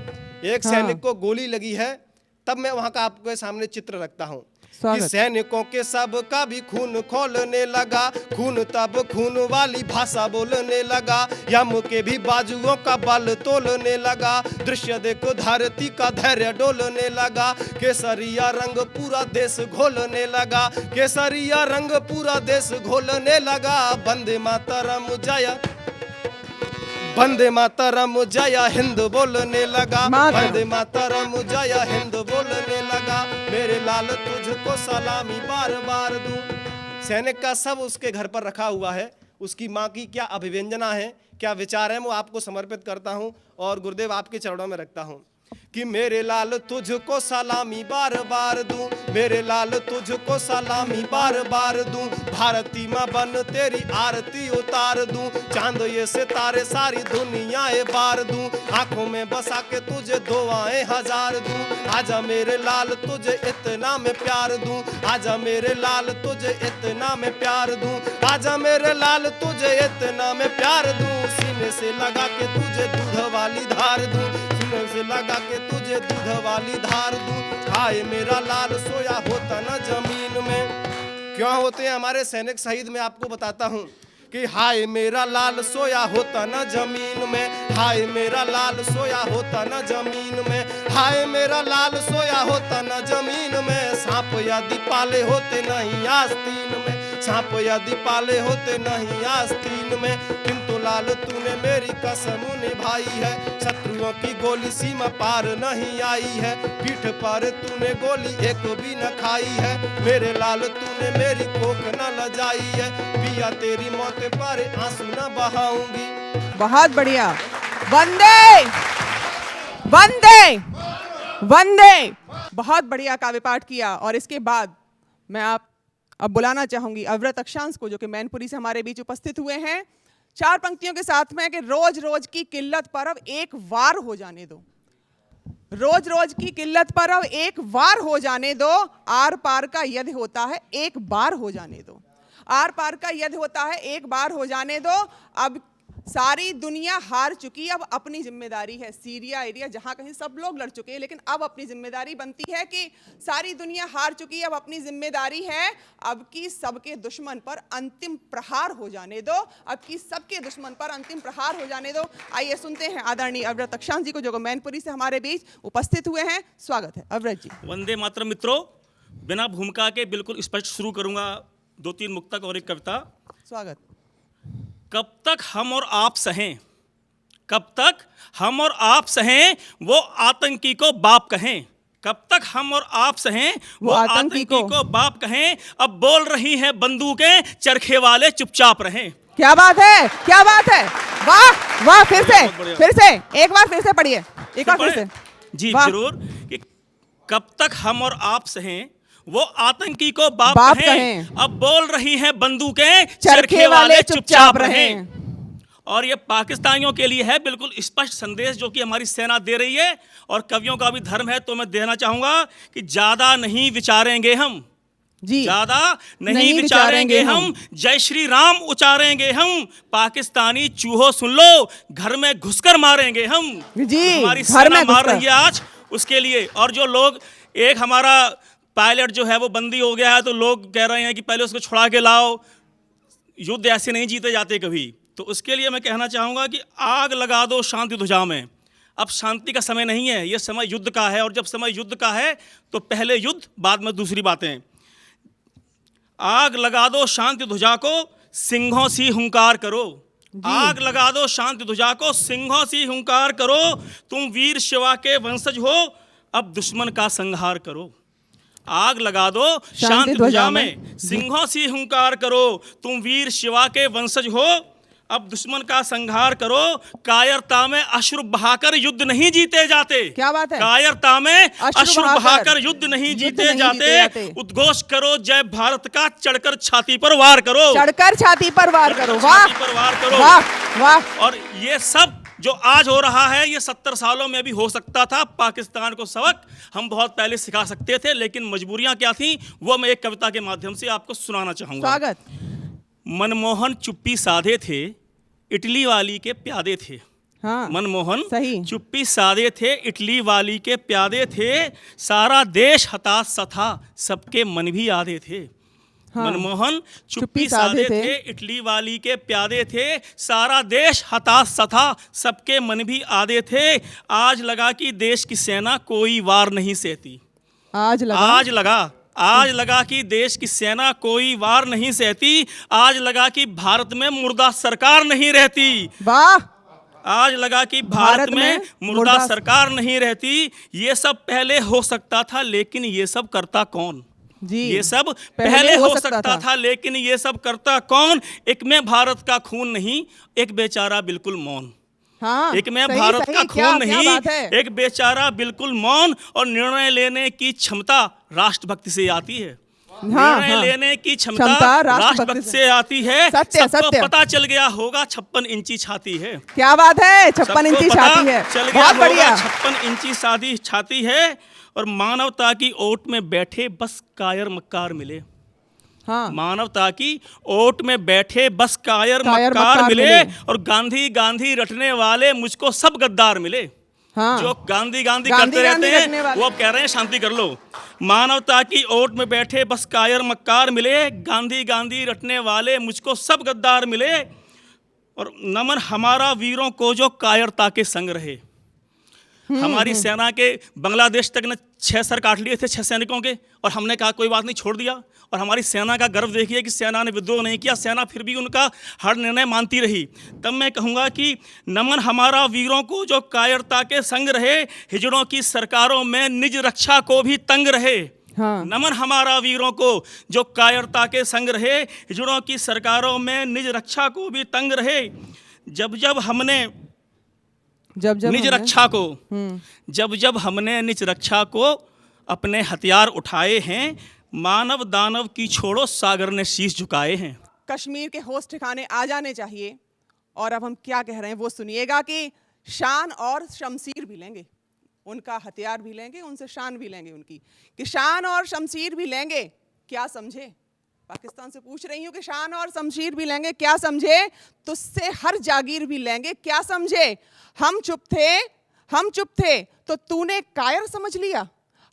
एक सैनिक को गोली लगी है, तब मैं वहां का आपके सामने चित्र रखता हूं कि सैनिकों के सब का भी खून खौलने लगा, खून तब खून वाली भाषा बोलने लगा, यम के भी बाजुओं का बल तोलने लगा, दृश्य देखो धरती का धैर्य डोलने लगा, केसरिया रंग पूरा देश घोलने लगा, केसरिया रंग पूरा देश घोलने लगा, वंदे मातरम जय वंदे मातरम जय हिंद बोलने लगा, वंदे मातरम जय हिंद बोलने लगा, मेरे लाल तुझको सलामी बार बार दूं। सैनिक का सब उसके घर पर रखा हुआ है, उसकी माँ की क्या अभिव्यंजना है, क्या विचार है, वो आपको समर्पित करता हूँ और गुरुदेव आपके चरणों में रखता हूँ कि मेरे लाल तुझको सलामी बार बार दूं, मेरे लाल तुझको सलामी बार बार दूं, भारती माँ बन तेरी आरती उतार दूं, चांद ये सितारे सारी दुनियाएं बार दूं, आंखों में बसा के तुझे दुआएं हजार दूं, आजा मेरे लाल तुझे इतना मैं प्यार दूं, आजा मेरे लाल तुझे इतना मैं प्यार दूं, आजा मेरे लाल तुझे इतना मैं प्यार दूं, सीने से लगा के तुझे दूध वाली धार दूं, से लगा के तुझे दूध वाली धार दूं, हाय मेरा लाल सोया होता न जमीन में। क्यों होते हैं हमारे सैनिक शहीद? मैं आपको बताता हूं कि हाय मेरा लाल सोया होता न जमीन में, हाय मेरा लाल सोया होता न जमीन में, हाय मेरा लाल सोया होता न जमीन में, सांप यदि पाले होते नहीं आस्तीन में, सांप यदि पाले होते नहीं आस्तीन में, किंतु लाल तूने मेरी कसम निभाई है, शत्रुओं की गोली सीमा पार नहीं आई है, पीठ पर तूने गोली एक भी न खाई है, मेरे लाल तूने मेरी कोख न लजाई है, पिया तेरी मौत पर आंसू न बहाऊंगी। बहुत बढ़िया, वंदे वंदे वंदे, बहुत बढ़िया काव्य पाठ किया। और इसके बाद मैं अब बुलाना चाहूंगी अवरत अक्षांश को, जो कि मैनपुरी से हमारे बीच उपस्थित हुए हैं, 4 पंक्तियों के साथ में कि रोज रोज की किल्लत पर अब एक वार हो जाने दो, रोज रोज की किल्लत पर अब एक वार हो जाने दो, आर पार का यद्य होता है एक बार हो जाने दो, आर पार का यद्य होता है एक बार हो जाने दो। अब सारी दुनिया हार चुकी, अब अपनी जिम्मेदारी है, सीरिया एरिया जहां कहीं सब लोग लड़ चुके हैं, लेकिन अब अपनी जिम्मेदारी बनती है कि सारी दुनिया हार चुकी है, अब अपनी जिम्मेदारी है अब की सबके दुश्मन पर अंतिम प्रहार हो जाने दो, अब की सबके दुश्मन पर अंतिम प्रहार हो जाने दो। आइए सुनते हैं आदरणीय अवरत अक्षांश जी को, जो मैनपुरी से हमारे बीच उपस्थित हुए हैं। स्वागत है अवरत जी। वंदे मातरम मित्रों, बिना भूमिका के बिल्कुल स्पष्ट शुरू करूंगा, 2-3 मुक्तक और एक कविता। स्वागत। कब तक हम और आप सहें, कब तक हम और आप सहें, वो आतंकी को बाप कहें, कब तक हम और आप सहें, वो आतंकी को बाप कहें, अब बोल रही हैं बंदूकें, चरखे वाले चुपचाप रहें। क्या बात है, क्या बात है, वाह वाह, फिर से एक बार फिर से पढ़िए, एक बार फिर से जी जरूर। कि कब तक हम और आप सहें, वो आतंकी को बाप कहें, अब बोल रही हैं बंदूकें, चरखे वाले चुपचाप रहें। और ये पाकिस्तानियों के लिए है बिल्कुल स्पष्ट संदेश जो कि हमारी सेना दे रही है, और कवियों का भी धर्म है, तो मैं देना चाहूंगा कि ज्यादा नहीं विचारेंगे हम जी, ज्यादा नहीं विचारेंगे हम, जय श्री राम उचारेंगे हम, पाकिस्तानी चूहो सुन लो, घर में घुसकर मारेंगे हम जी, हमारी सेना मार रही है आज उसके लिए। और जो लोग, एक हमारा पायलट जो है वो बंदी हो गया है तो लोग कह रहे हैं कि पहले उसको छुड़ा के लाओ। युद्ध ऐसे नहीं जीते जाते कभी। तो उसके लिए मैं कहना चाहूँगा कि आग लगा दो शांति ध्वजा में। अब शांति का समय नहीं है, ये समय युद्ध का है, और जब समय युद्ध का है तो पहले युद्ध बाद में दूसरी बातें। आग लगा दो शांति ध्वजा को, सिंहों सी हुंकार करो। आग लगा दो शांति ध्वजा को, सिंहों सी हुंकार करो। तुम वीर शिवा के वंशज हो, अब दुश्मन का संहार करो। आग लगा दो शांति ध्वजा में, सिंहों सी हुंकार करो। तुम वीर शिवा के वंशज हो, अब दुश्मन का संहार करो। कायरता में अश्रु बहाकर युद्ध नहीं जीते जाते। क्या बात है? कायरता में अश्रु बहाकर युद्ध नहीं जीते जाते। उद्घोष करो जय भारत का, चढ़कर छाती पर वार करो। चढ़कर छाती पर वार करो। वाह, छाती पर वार करो। वाह वाह। और ये सब जो आज हो रहा है ये 70 सालों में भी हो सकता था। पाकिस्तान को सबक हम बहुत पहले सिखा सकते थे, लेकिन मजबूरियां क्या थी वो मैं एक कविता के माध्यम से आपको सुनाना चाहूंगा। स्वागत। मनमोहन चुप्पी साधे थे, इटली वाली के प्यादे थे। हाँ, मनमोहन सही। चुप्पी साधे थे, इटली वाली के प्यादे थे। सारा देश हताश सा था, सबके मन भी आधे थे। हाँ, मनमोहन चुप्पी साधे थे, इटली वाली के प्यादे थे। सारा देश हताश सा था, सबके मन भी आधे थे। आज लगा कि देश की सेना कोई वार नहीं सहती। आज लगा कि देश की सेना कोई वार नहीं सहती। आज लगा कि भारत में मुर्दा सरकार नहीं रहती। वाह। आज लगा कि भारत में मुर्दा सरकार नहीं रहती। ये सब पहले हो सकता था, लेकिन ये सब करता कौन? जी, ये सब पहले हो सकता था, लेकिन ये सब करता कौन? एक में भारत का खून नहीं, एक बेचारा बिल्कुल मौन। हाँ, एक में सही, भारत सही, का क्या खून नहीं, बात है? एक बेचारा बिल्कुल मौन। और निर्णय लेने की क्षमता राष्ट्रभक्ति से आती है। निर्णय लेने की क्षमता राष्ट्रभक्ति से आती है। सबको पता चल गया होगा 56 इंची छाती है। क्या बात है, 56 इंची छाती है। चल गया बहुत बढ़िया। 56 इंची सादी छाती है। और मानवता की ओट में बैठे बस कायर मक्कार मिले। हाँ, मानवता की ओट में बैठे बस कायर मक्कार मिले। और गांधी गांधी रटने वाले मुझको सब गद्दार मिले। हाँ, जो गांधी गांधी करते रहते हैं वो अब कह रहे हैं शांति कर लो। मानवता की ओट में बैठे बस कायर मक्कार मिले। गांधी गांधी रटने वाले मुझको सब गद्दार मिले। और नमन हमारा वीरों को जो कायरता के संग रहे। हमारी सेना के बांग्लादेश तक ने 6 सर काट लिए थे 6 सैनिकों के, और हमने कहा कोई बात नहीं, छोड़ दिया। और हमारी सेना का गर्व देखिए कि सेना ने विद्रोह नहीं किया, सेना फिर भी उनका हर निर्णय मानती रही। तब मैं कहूँगा कि नमन हमारा वीरों को जो कायरता के संग रहे। हिजड़ों की सरकारों में निज रक्षा को भी तंग रहे। हाँ, नमन हमारा वीरों को जो कायरता के संग रहे। हिजड़ों की सरकारों में निज रक्षा को भी तंग रहे। जब जब हमने निज रक्षा को जब हमने निज रक्षा को अपने हथियार उठाए हैं। मानव दानव की छोड़ो सागर ने शीश झुकाए हैं। कश्मीर के होश ठिकाने आ जाने चाहिए। और अब हम क्या कह रहे हैं वो सुनिएगा कि शान और शमशीर भी लेंगे, उनका हथियार भी लेंगे, उनसे शान भी लेंगे उनकी, कि शान और शमशीर भी लेंगे। क्या समझे? पाकिस्तान से पूछ रही हूँ कि शान और शमशीर भी लेंगे, क्या समझे? तुझसे हर जागीर भी लेंगे, क्या समझे? हम चुप थे तो तूने कायर समझ लिया।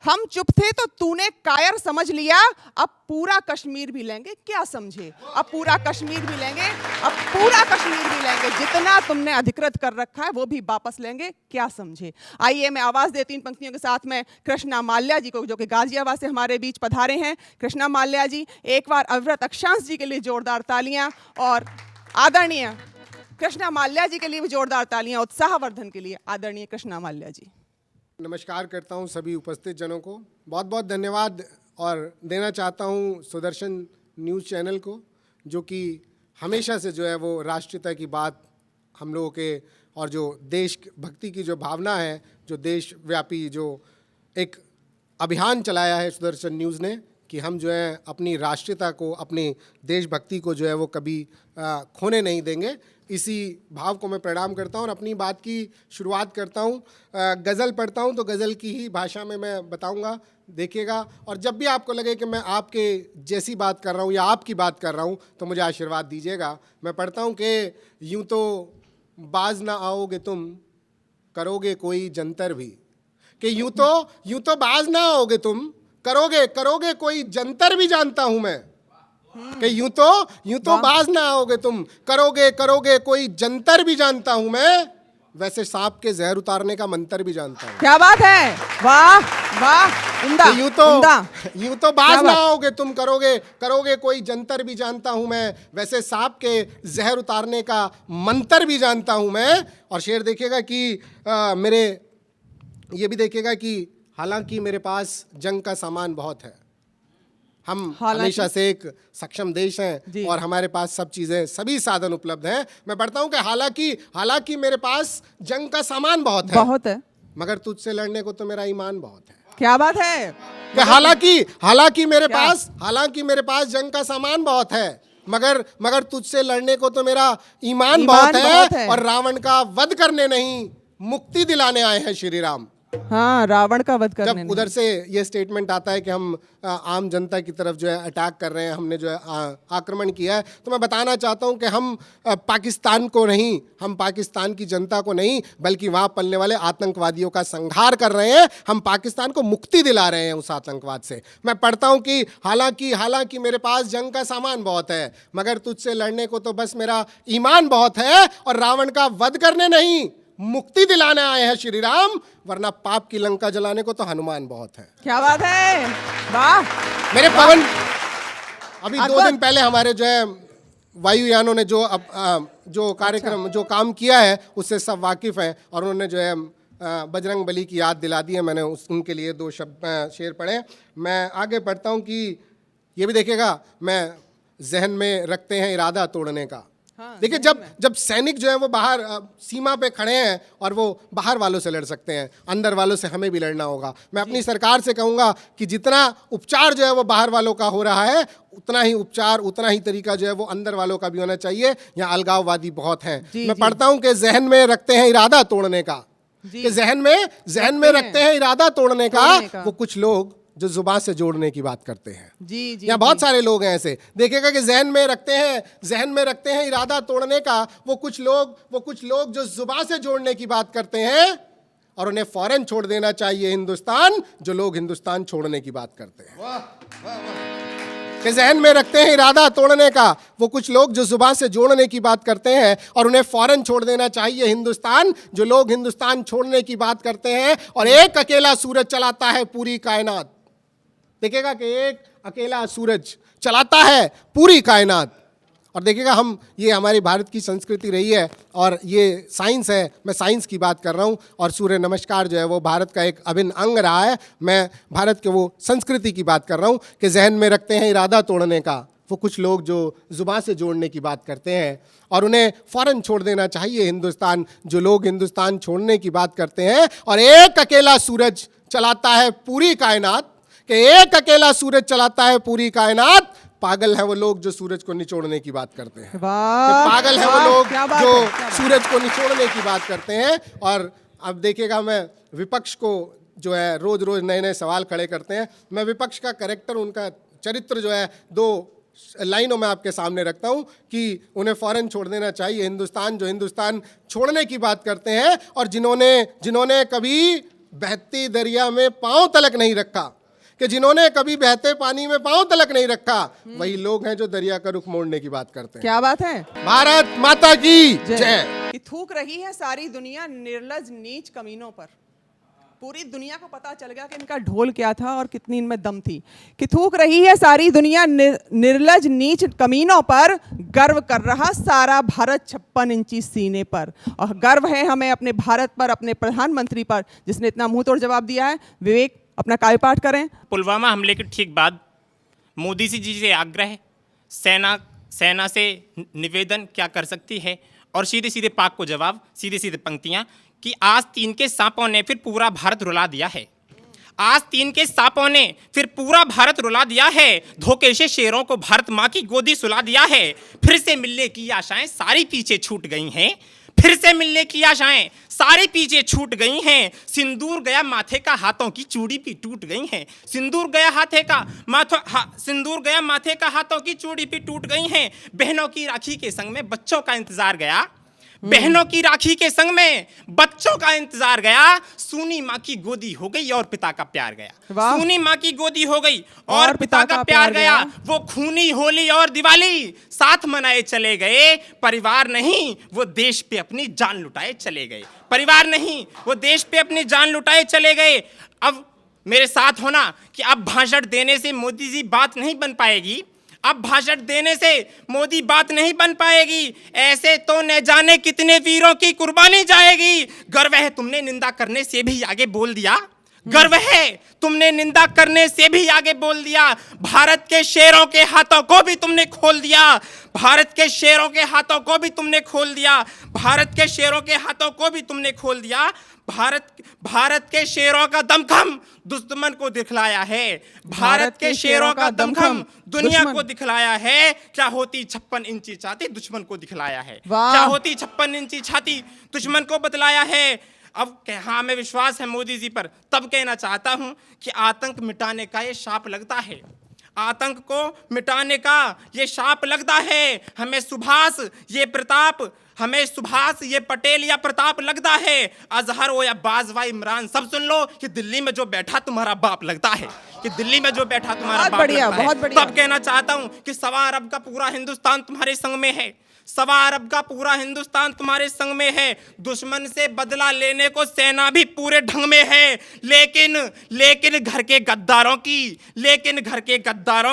हम चुप थे तो तूने कायर समझ लिया। अब पूरा कश्मीर भी लेंगे, क्या समझे? अब पूरा कश्मीर भी लेंगे, अब पूरा कश्मीर भी लेंगे। जितना तुमने अधिकृत कर रखा है वो भी वापस लेंगे, क्या समझे? आइए मैं आवाज़ देती हूं पंक्तियों के साथ में कृष्णा माल्या जी को, जो कि गाजियाबाद से हमारे बीच पधारे हैं। कृष्णा माल्या जी, एक बार अविरत अक्षांश जी के लिए जोरदार तालियां, और आदरणीय कृष्णा माल्या जी के लिए भी जोरदार तालियां, उत्साहवर्धन के लिए आदरणीय कृष्णा माल्या जी। नमस्कार करता हूं सभी उपस्थित जनों को। बहुत बहुत धन्यवाद और देना चाहता हूं सुदर्शन न्यूज़ चैनल को, जो कि हमेशा से जो है वो राष्ट्रीयता की बात हम लोगों के, और जो देश भक्ति की जो भावना है, जो देशव्यापी जो एक अभियान चलाया है सुदर्शन न्यूज़ ने, कि हम जो है अपनी राष्ट्रीयता को, अपनी देशभक्ति को जो है वो कभी खोने नहीं देंगे। इसी भाव को मैं प्रणाम करता हूँ और अपनी बात की शुरुआत करता हूँ। गज़ल पढ़ता हूँ तो गज़ल की ही भाषा में मैं बताऊँगा, देखिएगा। और जब भी आपको लगे कि मैं आपके जैसी बात कर रहा हूँ या आपकी बात कर रहा हूँ तो मुझे आशीर्वाद दीजिएगा। मैं पढ़ता हूँ कि यूँ तो बाज ना आओगे तुम, करोगे कोई जंतर भी। कि यूँ तो बाज ना आओगे तुम, करोगे करोगे कोई जंतर भी जानता हूं मैं, कि यूं तो बाज ना आओगे तुम, करोगे करोगे कोई जंतर भी जानता हूं मैं, वैसे सांप के जहर उतारने का मंत्र भी जानता हूं। क्या बात है, वाह वाह, उम्दा यूं उम्दा। तो बाज क्या ना बात? आओगे तुम, करोगे करोगे कोई जंतर भी जानता हूं मैं, वैसे सांप के जहर उतारने का मंत्र भी जानता हूं मैं। और शेर देखिएगा कि मेरे ये भी देखिएगा कि हालांकि मेरे पास जंग का सामान बहुत है, हम हमेशा से एक सक्षम देश जी। हैं और हमारे पास सब चीज़ें सभी साधन उपलब्ध हैं। मैं पढ़ता हूं कि हालांकि मेरे पास जंग का सामान बहुत है, मगर तुझसे लड़ने को तो मेरा ईमान बहुत है। क्या बात है, कि हालांकि मेरे पास जंग का सामान बहुत है, मगर तुझसे लड़ने को तो मेरा ईमान बहुत है। और रावण का वध करने नहीं, मुक्ति दिलाने आए हैं श्री राम। हाँ, रावण का वध करने जब उधर से ये स्टेटमेंट आता है कि हम आम जनता की तरफ जो है अटैक कर रहे हैं, हमने जो है आक्रमण किया है, तो मैं बताना चाहता हूं कि हम पाकिस्तान को नहीं, हम पाकिस्तान की जनता को नहीं, बल्कि वहां पलने वाले आतंकवादियों का संहार कर रहे हैं। हम पाकिस्तान को मुक्ति दिला रहे हैं उस आतंकवाद से। मैं पढ़ता हूं कि हालांकि मेरे पास जंग का सामान बहुत है, मगर तुझसे लड़ने को तो बस मेरा ईमान बहुत है। और रावण का वध करने नहीं, मुक्ति दिलाने आए हैं श्री राम, वरना पाप की लंका जलाने को तो हनुमान बहुत है। क्या बात है, वाह। मेरे पवन, अभी 2 दिन पहले हमारे जो है वायुयानों ने जो कार्यक्रम जो काम किया है उससे सब वाकिफ हैं, और उन्होंने जो है बजरंग बली की याद दिला दी है। मैंने उनके लिए 2 शेर पढ़े। मैं आगे पढ़ता हूँ कि ये भी देखिएगा, मैं जहन में रखते हैं इरादा तोड़ने का। देखिए, जब सैनिक जो है वो बाहर सीमा पे खड़े हैं और वो बाहर वालों से लड़ सकते हैं, अंदर वालों से हमें भी लड़ना होगा। मैं अपनी सरकार से कहूँगा कि जितना उपचार जो है वो बाहर वालों का हो रहा है, उतना ही उपचार, उतना ही तरीका जो है वो अंदर वालों का भी होना चाहिए। यहाँ अलगाववादी बहुत हैं। मैं पढ़ता हूँ कि जहन में रखते हैं इरादा तोड़ने का, कि जहन में रखते हैं इरादा तोड़ने का वो कुछ लोग जो जुबान से जोड़ने की बात करते हैं। जी जी, यहाँ बहुत सारे लोग हैं ऐसे, देखिएगा कि जहन में रखते हैं इरादा तोड़ने का वो कुछ लोग जो जुबान से जोड़ने की बात करते हैं, और उन्हें फौरन छोड़ देना चाहिए हिंदुस्तान, जो लोग हिंदुस्तान छोड़ने की बात करते हैं। कि जहन में रखते हैं इरादा तोड़ने का वो कुछ लोग जो जुबान से जोड़ने की बात करते हैं, और उन्हें फौरन छोड़ देना चाहिए हिंदुस्तान, जो लोग हिंदुस्तान छोड़ने की बात करते हैं। और एक अकेला सूरज चलाता है पूरी कायनात। देखिएगा कि एक अकेला सूरज चलाता है पूरी कायनात। और देखिएगा, हम ये हमारी भारत की संस्कृति रही है और ये साइंस है, मैं साइंस की बात कर रहा हूँ, और सूर्य नमस्कार जो है वो भारत का एक अभिन्न अंग रहा है। मैं भारत के वो संस्कृति की बात कर रहा हूँ कि जहन में रखते हैं इरादा तोड़ने का वो कुछ लोग जो जुबान से जोड़ने की बात करते हैं, और उन्हें फ़ौरन छोड़ देना चाहिए हिंदुस्तान, जो लोग हिंदुस्तान छोड़ने की बात करते हैं। और एक अकेला सूरज चलाता है पूरी कायनात, कि एक अकेला सूरज चलाता है पूरी कायनात। पागल है वो लोग जो सूरज को निचोड़ने की बात करते हैं। पागल है वो लोग जो सूरज को निचोड़ने की बात करते हैं। और अब देखिएगा, मैं विपक्ष को जो है रोज रोज नए नए सवाल खड़े करते हैं। मैं विपक्ष का कैरेक्टर, उनका चरित्र जो है 2 लाइनों में आपके सामने रखता हूं कि उन्हें फौरन छोड़ देना चाहिए हिंदुस्तान, जो हिंदुस्तान छोड़ने की बात करते हैं, और जिन्होंने कभी बहती दरिया में पांव तलक नहीं रखा, कि जिन्होंने कभी बहते पानी में पांव तलक नहीं रखा, वही लोग हैं जो दरिया का रुख मोड़ने की बात करते हैं। क्या बात है, भारत माता की जय। कि थूक रही है सारी दुनिया निर्लज नीच कमीनों पर। पूरी दुनिया को पता चल गया कि इनका ढोल क्या था और कितनी इनमें दम थी। कि थूक रही है सारी दुनिया निर्लज नीच कमीनों पर, गर्व कर रहा सारा भारत 56 इंची सीने पर। और गर्व है हमें अपने भारत पर, अपने प्रधानमंत्री पर, जिसने इतना मुंह तोड़ जवाब दिया है। विवेक, अपना काव्यपाठ करें। पुलवामा हमले के ठीक बाद मोदी जी से आग्रह, सेना से निवेदन क्या कर सकती है, और सीधे सीधे पाक को जवाब, सीधे सीधे पंक्तियां कि आज 3 के सांपों ने फिर पूरा भारत रुला दिया है। आज 3 के सांपों ने फिर पूरा भारत रुला दिया है। धोखे से शेरों को भारत माँ की गोदी सुला दिया है। फिर से मिलने की आशाएं सारी पीछे छूट गई हैं। फिर से मिलने की आशाएं सारे पीछे छूट गई हैं। सिंदूर गया माथे का, हाथों की चूड़ी भी टूट गई हैं। सिंदूर गया माथे का, हाथों की चूड़ी भी टूट गई हैं। बहनों की राखी के संग में बच्चों का इंतजार गया। बहनों की राखी के संग में बच्चों का इंतजार गया, सूनी माँ की गोदी हो गई और पिता का प्यार गया। वाह। सूनी माँ की गोदी हो गई और पिता का प्यार गया। वो खूनी होली और दिवाली साथ मनाए चले गए। परिवार नहीं, वो देश पे अपनी जान लुटाए चले गए। परिवार नहीं, वो देश पे अपनी जान लुटाए चले गए। अब मेरे साथ होना कि अब भाषण देने से मोदी जी बात नहीं बन पाएगी। अब भाषण देने से मोदी बात नहीं बन पाएगी। ऐसे तो न जाने कितने वीरों की कुर्बानी जाएगी। गर्व है तुमने निंदा करने से भी आगे बोल दिया। गर्व है तुमने निंदा करने से भी आगे बोल दिया। भारत के शेरों के हाथों को भी तुमने खोल दिया। भारत के शेरों के हाथों को भी तुमने खोल दिया। भारत के शेरों के हाथों को भी तुमने खोल दिया। भारत के शेरों का दमखम दुश्मन को दिखलाया है। भारत के शेरों का दमखम दुनिया को दिखलाया है। क्या होती 56 इंची छाती दुश्मन को दिखलाया है। क्या होती 56 इंची छाती दुश्मन को बतलाया है। अब हाँ, मैं विश्वास है मोदी जी पर। तब कहना चाहता हूं कि आतंक मिटाने का ये शाप लगता है। आतंक को मिटाने का ये शाप लगता है। हमें सुभाष ये प्रताप, हमें सुभाष ये पटेल या प्रताप लगता है। अजहर हो या बाजवा इमरान, सब सुन लो कि दिल्ली में जो बैठा तुम्हारा बाप लगता है। कि दिल्ली में जो बैठा तुम्हारा बाप लगता है। बहुत बढ़िया। तब कहना चाहता हूं कि 1.25 अरब का पूरा हिंदुस्तान तुम्हारे संग में है। 1.25 अरब का पूरा हिंदुस्तान तुम्हारे संग में है। दुश्मन से बदला लेने को सेना भी पूरे ढंग में है। लेकिन घर के गद्दारों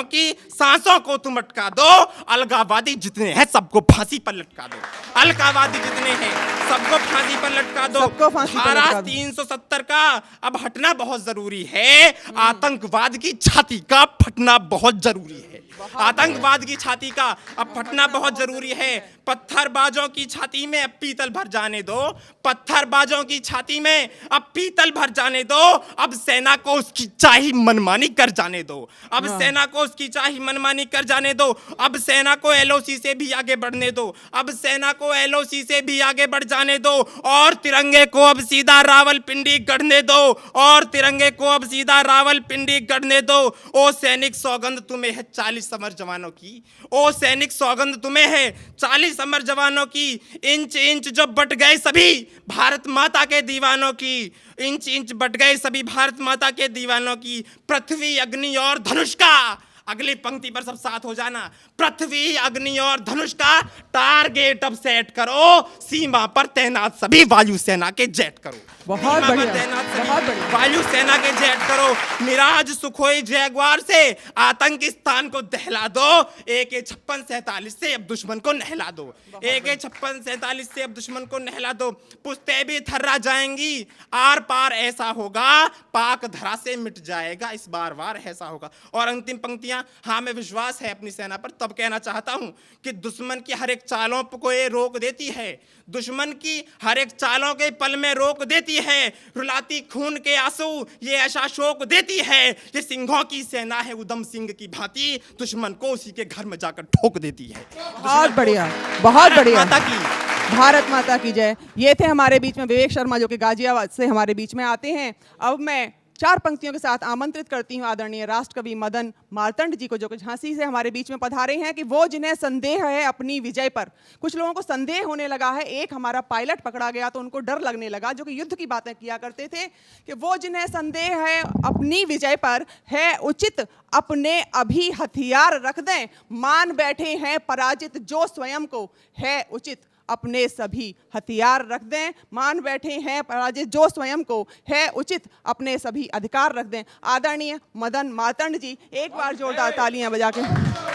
की सांसों को तुम अटका दो। अलगावादी जितने हैं सबको फांसी पर लटका दो। अलगावादी जितने हैं सबको फांसी पर लटका दो। धारा 370 का अब हटना बहुत जरूरी है। आतंकवाद की छाती का फटना बहुत जरूरी है। आतंकवाद की छाती का अब फटना बहुत जरूरी है। पत्थरबाजों की छाती में अब पीतल भर जाने दो। पत्थरबाजों की छाती में अब पीतल भर जाने दो। अब सेना को उसकी चाही मनमानी कर जाने दो। अब सेना को उसकी चाही मनमानी कर जाने दो। अब सेना को एलओसी से भी आगे बढ़ने दो। अब सेना को एलओसी से भी आगे बढ़ जाने दो। और तिरंगे को अब सीधा रावलपिंडी गढ़ने दो। और तिरंगे को अब सीधा रावलपिंडी गढ़ने दो। ओ सैनिक सौगंध तुम्हें है 40 अमर जवानों की। ओ सैनिक सौगंध तुम्हें है 40 अमर जवानों की। इंच इंच जो बट गए सभी भारत माता के दीवानों की। इंच इंच बट गए सभी भारत माता के दीवानों की। पृथ्वी अग्नि और धनुष का, अगली पंक्ति पर सब साथ हो जाना। पृथ्वी अग्नि और धनुष का टारगेट अब सेट करो। सीमा पर तैनात सभी वायुसेना के जेट करो। बहुत बढ़िया, बहुत बढ़िया। वायुसेना के जेट करो। मिराज सुखोई जैगुआर से आतंकिस्तान को दहला दो। AK-56-47 से अब दुश्मन को नहला दो। AK-56-47 से अब दुश्मन को नहला दो। पुश्ते भी थर्रा जाएंगी। आर पार ऐसा होगा, पाक धरा से मिट जाएगा। इस बार वार ऐसा होगा। और अंतिम पंक्तियां, हाँ मैं विश्वास है अपनी सेना पर। तब कहना चाहता हूं कि दुश्मन की हर एक चालों को ये रोक देती है। दुश्मन की हर एक चालों के पल में रोक देती है। रुलाती खून के आंसू ये ऐसा शोक देती है। ये सिंहों की सेना है उधम सिंह की भांति। दुश्मन को उसी के घर में जाकर ठोक देती है। बहुत बढ़िया, बहुत बढ़िया। माता की भारत माता की जय। ये थे हमारे बीच में विवेक शर्मा, जो कि गाजियाबाद से हमारे बीच में आते हैं। अब मैं 4 पंक्तियों के साथ आमंत्रित करती हूँ आदरणीय राष्ट्रकवि मदन मार्तंड जी को, जो कि झांसी से हमारे बीच में पधारे हैं, कि वो जिन्हें संदेह है अपनी विजय पर। कुछ लोगों को संदेह होने लगा है। एक हमारा पायलट पकड़ा गया तो उनको डर लगने लगा, जो कि युद्ध की बातें किया करते थे, कि वो जिन्हें संदेह है अपनी विजय पर, है उचित अपने अभी हथियार रख दें। मान बैठे हैं पराजित जो स्वयं को, है उचित अपने सभी हथियार रख दें। मान बैठे हैं पराजित जो स्वयं को, है उचित अपने सभी अधिकार रख दें। आदरणीय मदन मार्तंड जी, एक बार जोरदार तालियां बजा के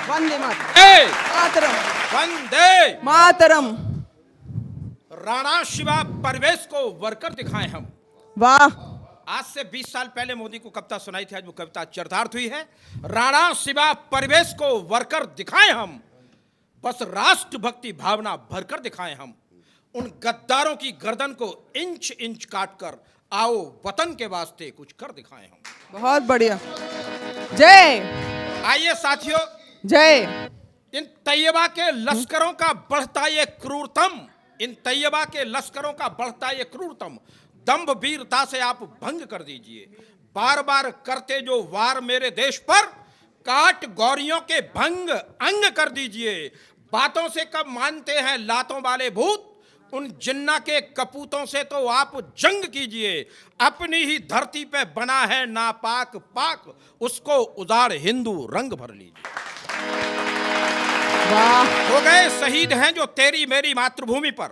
वंदे मातरम, वंदे मातरम। राणा शिवा परवेश को वर्कर दिखाएं हम। वाह। आज से 20 साल पहले मोदी को कविता सुनाई थी, आज वो कविता चरितार्थ हुई है। राणा शिवा परवेश को वर्कर दिखाएं हम, बस राष्ट्र भक्ति भावना भरकर दिखाएं हम। उन गद्दारों की गर्दन को इंच इंच काट कर आओ वतन के वास्ते कुछ कर दिखाएं हम। बहुत बढ़िया। जय। आइए साथियों, जय। इन तैयबा के लश्करों का बढ़ता ये क्रूरतम, इन तैयबा के लश्करों का बढ़ता ये क्रूरतम दंभ वीरता से आप भंग कर दीजिए। बार बार करते जो वार मेरे देश पर, काट गौरियों के भंग अंग कर दीजिए। बातों से कब मानते हैं लातों वाले भूत, उन जिन्ना के कपूतों से तो आप जंग कीजिए। अपनी ही धरती पे बना है नापाक पाक, उसको उजाड़ हिंदू रंग भर लीजिए। वाह, हो गए शहीद हैं जो तेरी मेरी मातृभूमि पर,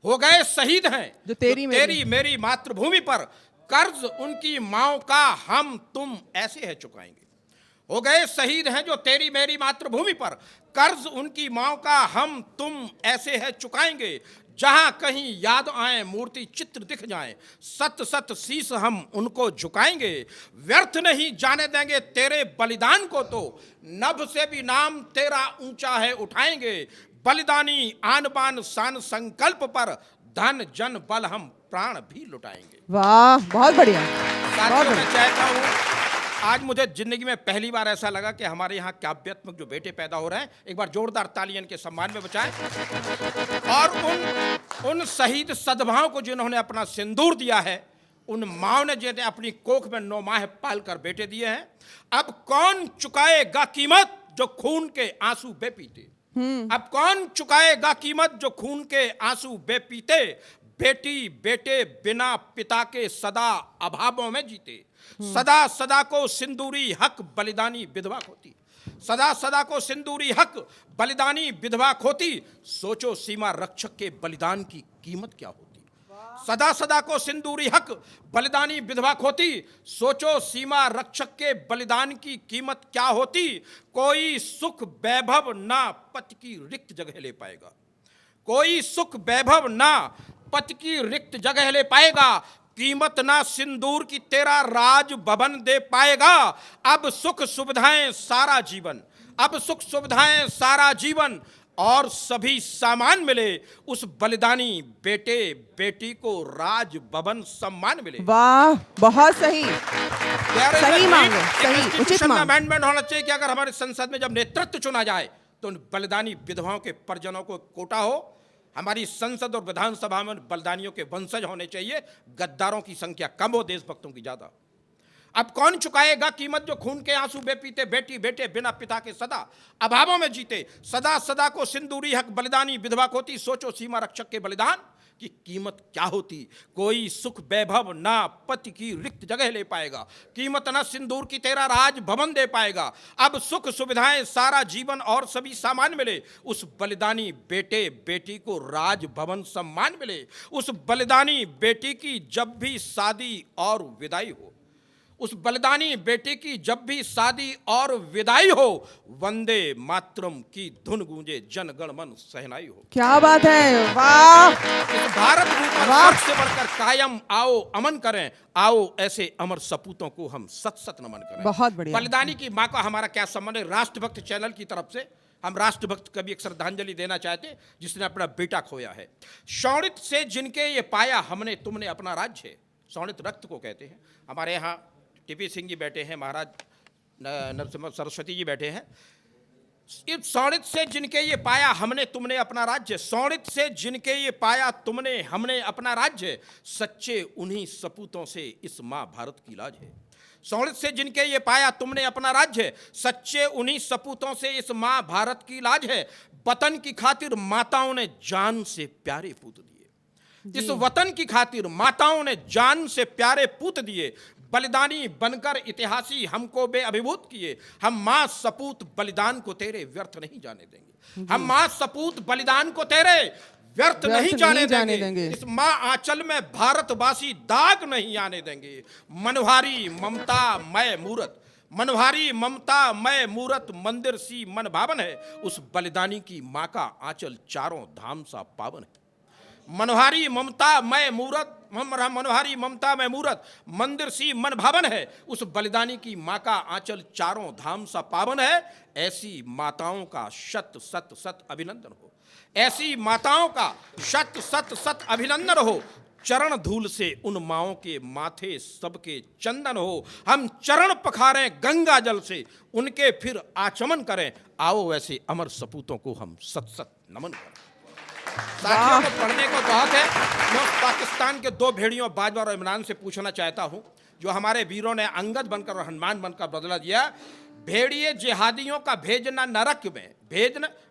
हो गए शहीद हैं जो तेरी मेरी मातृभूमि पर, कर्ज उनकी माओ का हम तुम ऐसे है चुकाएंगे। हो गए शहीद हैं जो तेरी मेरी मातृभूमि पर, कर्ज उनकी माओ का हम तुम ऐसे है चुकाएंगे। जहां कहीं याद आए मूर्ति चित्र दिख जाए, सत सत शीस हम उनको झुकाएंगे। व्यर्थ नहीं जाने देंगे तेरे बलिदान को, तो नभ से भी नाम तेरा ऊंचा है उठाएंगे। बलिदानी आन बान शान संकल्प पर, धन जन बल हम प्राण भी लुटाएंगे। वाह, बहुत बढ़िया। साथियों, मैं चाहता हूं, आज मुझे जिंदगी में पहली बार ऐसा लगा कि हमारे यहाँ काव्यात्मक जो बेटे पैदा हो रहे हैं, एक बार जोरदार तालियां इनके सम्मान में बजाएं। और उन शहीद सद्भाव को जिन्होंने अपना सिंदूर दिया है, उन माओ ने जिन्हें अपनी कोख में 9 माह पाल कर बेटे दिए हैं, अब कौन चुकाएगा कीमत जो खून के आंसू बेपीते। अब कौन चुकाएगा कीमत जो खून के आंसू बेपीते। बेटी बेटे बिना पिता के सदा अभावों में जीते। सदा सदा को सिंदूरी हक बलिदानी विधवा खोती। सदा सदा को सिंदूरी हक बलिदानी विधवा खोती। सोचो सीमा रक्षक के बलिदान की कीमत क्या होती। सदा सदा को सिंदूरी हक बलिदानी विधवा खोती। सोचो सीमा रक्षक के बलिदान की कीमत क्या होती। कोई सुख वैभव ना पति की रिक्त जगह ले पाएगा। कोई सुख वैभव ना पति की रिक्त जगह ले पाएगा। कीमत ना सिंदूर की तेरा राज भवन दे पाएगा। अब सुख सुविधाएं सारा जीवन, अब सुख सुविधाएं सारा जीवन और सभी सामान मिले। उस बलिदानी बेटे बेटी को राज भवन सम्मान मिले। वाह, बहुत सही। सही मांगे, सही, उचित मांग। अमेंडमेंट होना चाहिए कि अगर हमारे संसद में जब नेतृत्व चुना जाए तो उन बलिदानी विधवाओं के परिजनों को कोटा हो। हमारी संसद और विधानसभा में बलिदानियों के वंशज होने चाहिए। गद्दारों की संख्या कम हो, देशभक्तों की ज्यादा। अब कौन चुकाएगा कीमत जो खून के आंसू बेपीते। बेटी बेटे बिना पिता के सदा अभावों में जीते। सदा सदा को सिंदूरी हक बलिदानी विधवा खोती। सोचो सीमा रक्षक के बलिदान की कीमत क्या होती। कोई सुख वैभव ना पति की रिक्त जगह ले पाएगा। कीमत ना सिंदूर की तेरा राज भवन दे पाएगा। अब सुख सुविधाएं सारा जीवन और सभी सामान मिले। उस बलिदानी बेटे बेटी को राज भवन सम्मान मिले। उस बलिदानी बेटी की जब भी शादी और विदाई हो, उस बलिदानी बेटे की जब भी शादी और विदाई हो, वंदे मातरम की धुन गूंजे जन गण मन सहनाई हो। क्या बात है, वाह। इस भारत भूमि पर सच से बढ़कर कायम आओ अमन करें। आओ ऐसे अमर सपूतों को हम सत सत नमन करें। बहुत बढ़िया। बलिदानी की माँ का हमारा क्या संबंध है। राष्ट्रभक्त चैनल की तरफ से हम राष्ट्रभक्त कभी एक श्रद्धांजलि देना चाहते हैं जिसने अपना बेटा खोया है। शौणित से जिनके ये पाया हमने तुमने अपना राज्य। शौणित रक्त को कहते हैं। हमारे यहाँ टीपी सिंह जी बैठे हैं, महाराज नरसिम्हा सरस्वती जी बैठे हैं। इस शौणित से जिनके ये पाया हमने तुमने अपना राज्य। शौणित से जिनके ये पाया तुमने हमने अपना राज्य। सच्चे उन्हीं सपूतों से इस माँ भारत की लाज है। शौणित से जिनके ये पाया तुमने अपना राज्य। सच्चे उन्हीं सपूतों से इस माँ भारत की लाज है। वतन की खातिर माताओं ने जान से प्यारे पूत दिए। इस वतन की खातिर माताओं ने जान से प्यारे पूत दिए। बलिदानी बनकर इतिहासी हमको बेअभिभूत किए। हम मां सपूत बलिदान को तेरे व्यर्थ नहीं जाने देंगे। हम मां सपूत बलिदान को तेरे व्यर्थ नहीं जाने देंगे। इस मां आंचल में भारतवासी दाग नहीं आने देंगे। मनभारी ममता मय मूरत, मनभारी ममता मय मूरत मंदिर सी मन भावन है। उस बलिदानी की मां का आंचल चारों धाम सा पावन है। मनोहारी ममता मय मूरत, मनोहारी ममता मय मूरत मंदिर सी मन भावन है। उस बलिदानी की माँ का आंचल चारों धाम सा पावन है। ऐसी माताओं का शत सत सत अभिनंदन हो। ऐसी माताओं का शत सत सत अभिनंदन हो। चरण धूल से उन माओं के माथे सबके चंदन हो। हम चरण पखारें गंगा जल से, उनके फिर आचमन करें। आओ ऐसे अमर सपूतों को हम सत सत नमन करें। साथियों को पढ़ने को बहुत है। मैं पाकिस्तान के 2 भेड़ियों बाजवा और इमरान से पूछना चाहता हूं जो हमारे वीरों ने अंगद बनकर और हनुमान बनकर बदला दिया। भेड़िए जिहादियों का भेजना नरक में,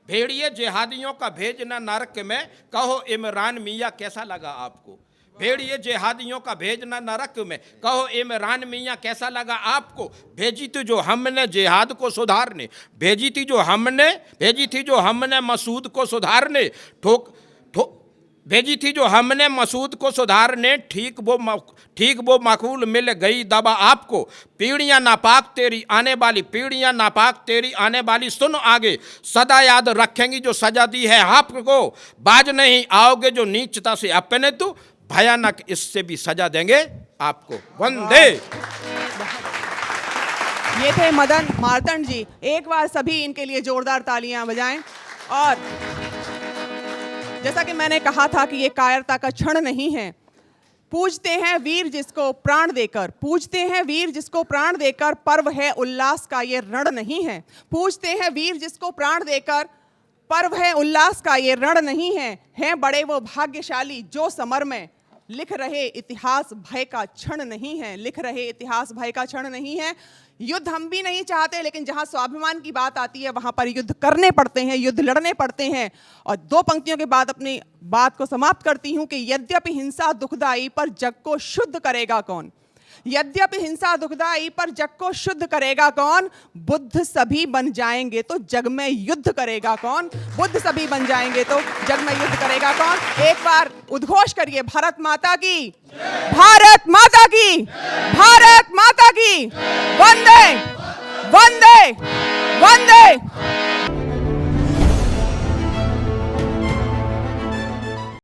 भेड़िए जिहादियों का भेजना नरक में, कहो इमरान मियाँ कैसा लगा आपको। भेड़िए जिहादियों का भेजना नरक में, कहो इमरान मियाँ कैसा लगा आपको। भेजी थी जो हमने जिहाद को सुधारने, भेजी थी जो हमने मसूद को सुधारने, भेजी थी जो हमने मसूद को सुधारने, ठीक वो माकूल मिल गई दबा आपको। पीढ़ियां नापाक तेरी आने वाली, पीढ़ियां नापाक तेरी आने वाली, सुन आगे सदा याद रखेंगी जो सजा दी है आपको। बाज नहीं आओगे जो नीचता से अपने तो, भयानक इससे भी सजा देंगे आपको। वंदे। ये थे मदन मार्तंड जी। एक बार सभी इनके लिए जोरदार तालियां बजाएं। और जैसा कि मैंने कहा था कि ये कायरता का क्षण नहीं है। पूजते हैं वीर जिसको प्राण देकर, पूजते हैं वीर जिसको प्राण देकर, पर्व है उल्लास का ये रण नहीं है। पूजते हैं वीर जिसको प्राण देकर, पर्व है उल्लास का ये रण नहीं है। हैं बड़े वो भाग्यशाली जो समर में लिख रहे इतिहास भय का क्षण नहीं है, लिख रहे इतिहास भय का क्षण नहीं है। युद्ध हम भी नहीं चाहते, लेकिन जहां स्वाभिमान की बात आती है वहां पर युद्ध करने पड़ते हैं, युद्ध लड़ने पड़ते हैं। और दो पंक्तियों के बाद अपनी बात को समाप्त करती हूं कि यद्यपि हिंसा दुखदाई पर जग को शुद्ध करेगा कौन। यद्यपि हिंसा दुखदाई पर जग को शुद्ध करेगा कौन। बुद्ध सभी बन जाएंगे तो जग में युद्ध करेगा कौन। बुद्ध सभी बन जाएंगे तो जग में युद्ध करेगा कौन। एक बार उद्घोष करिए, भारत माता की, भारत माता की, भारत माता की। वंदे वंदे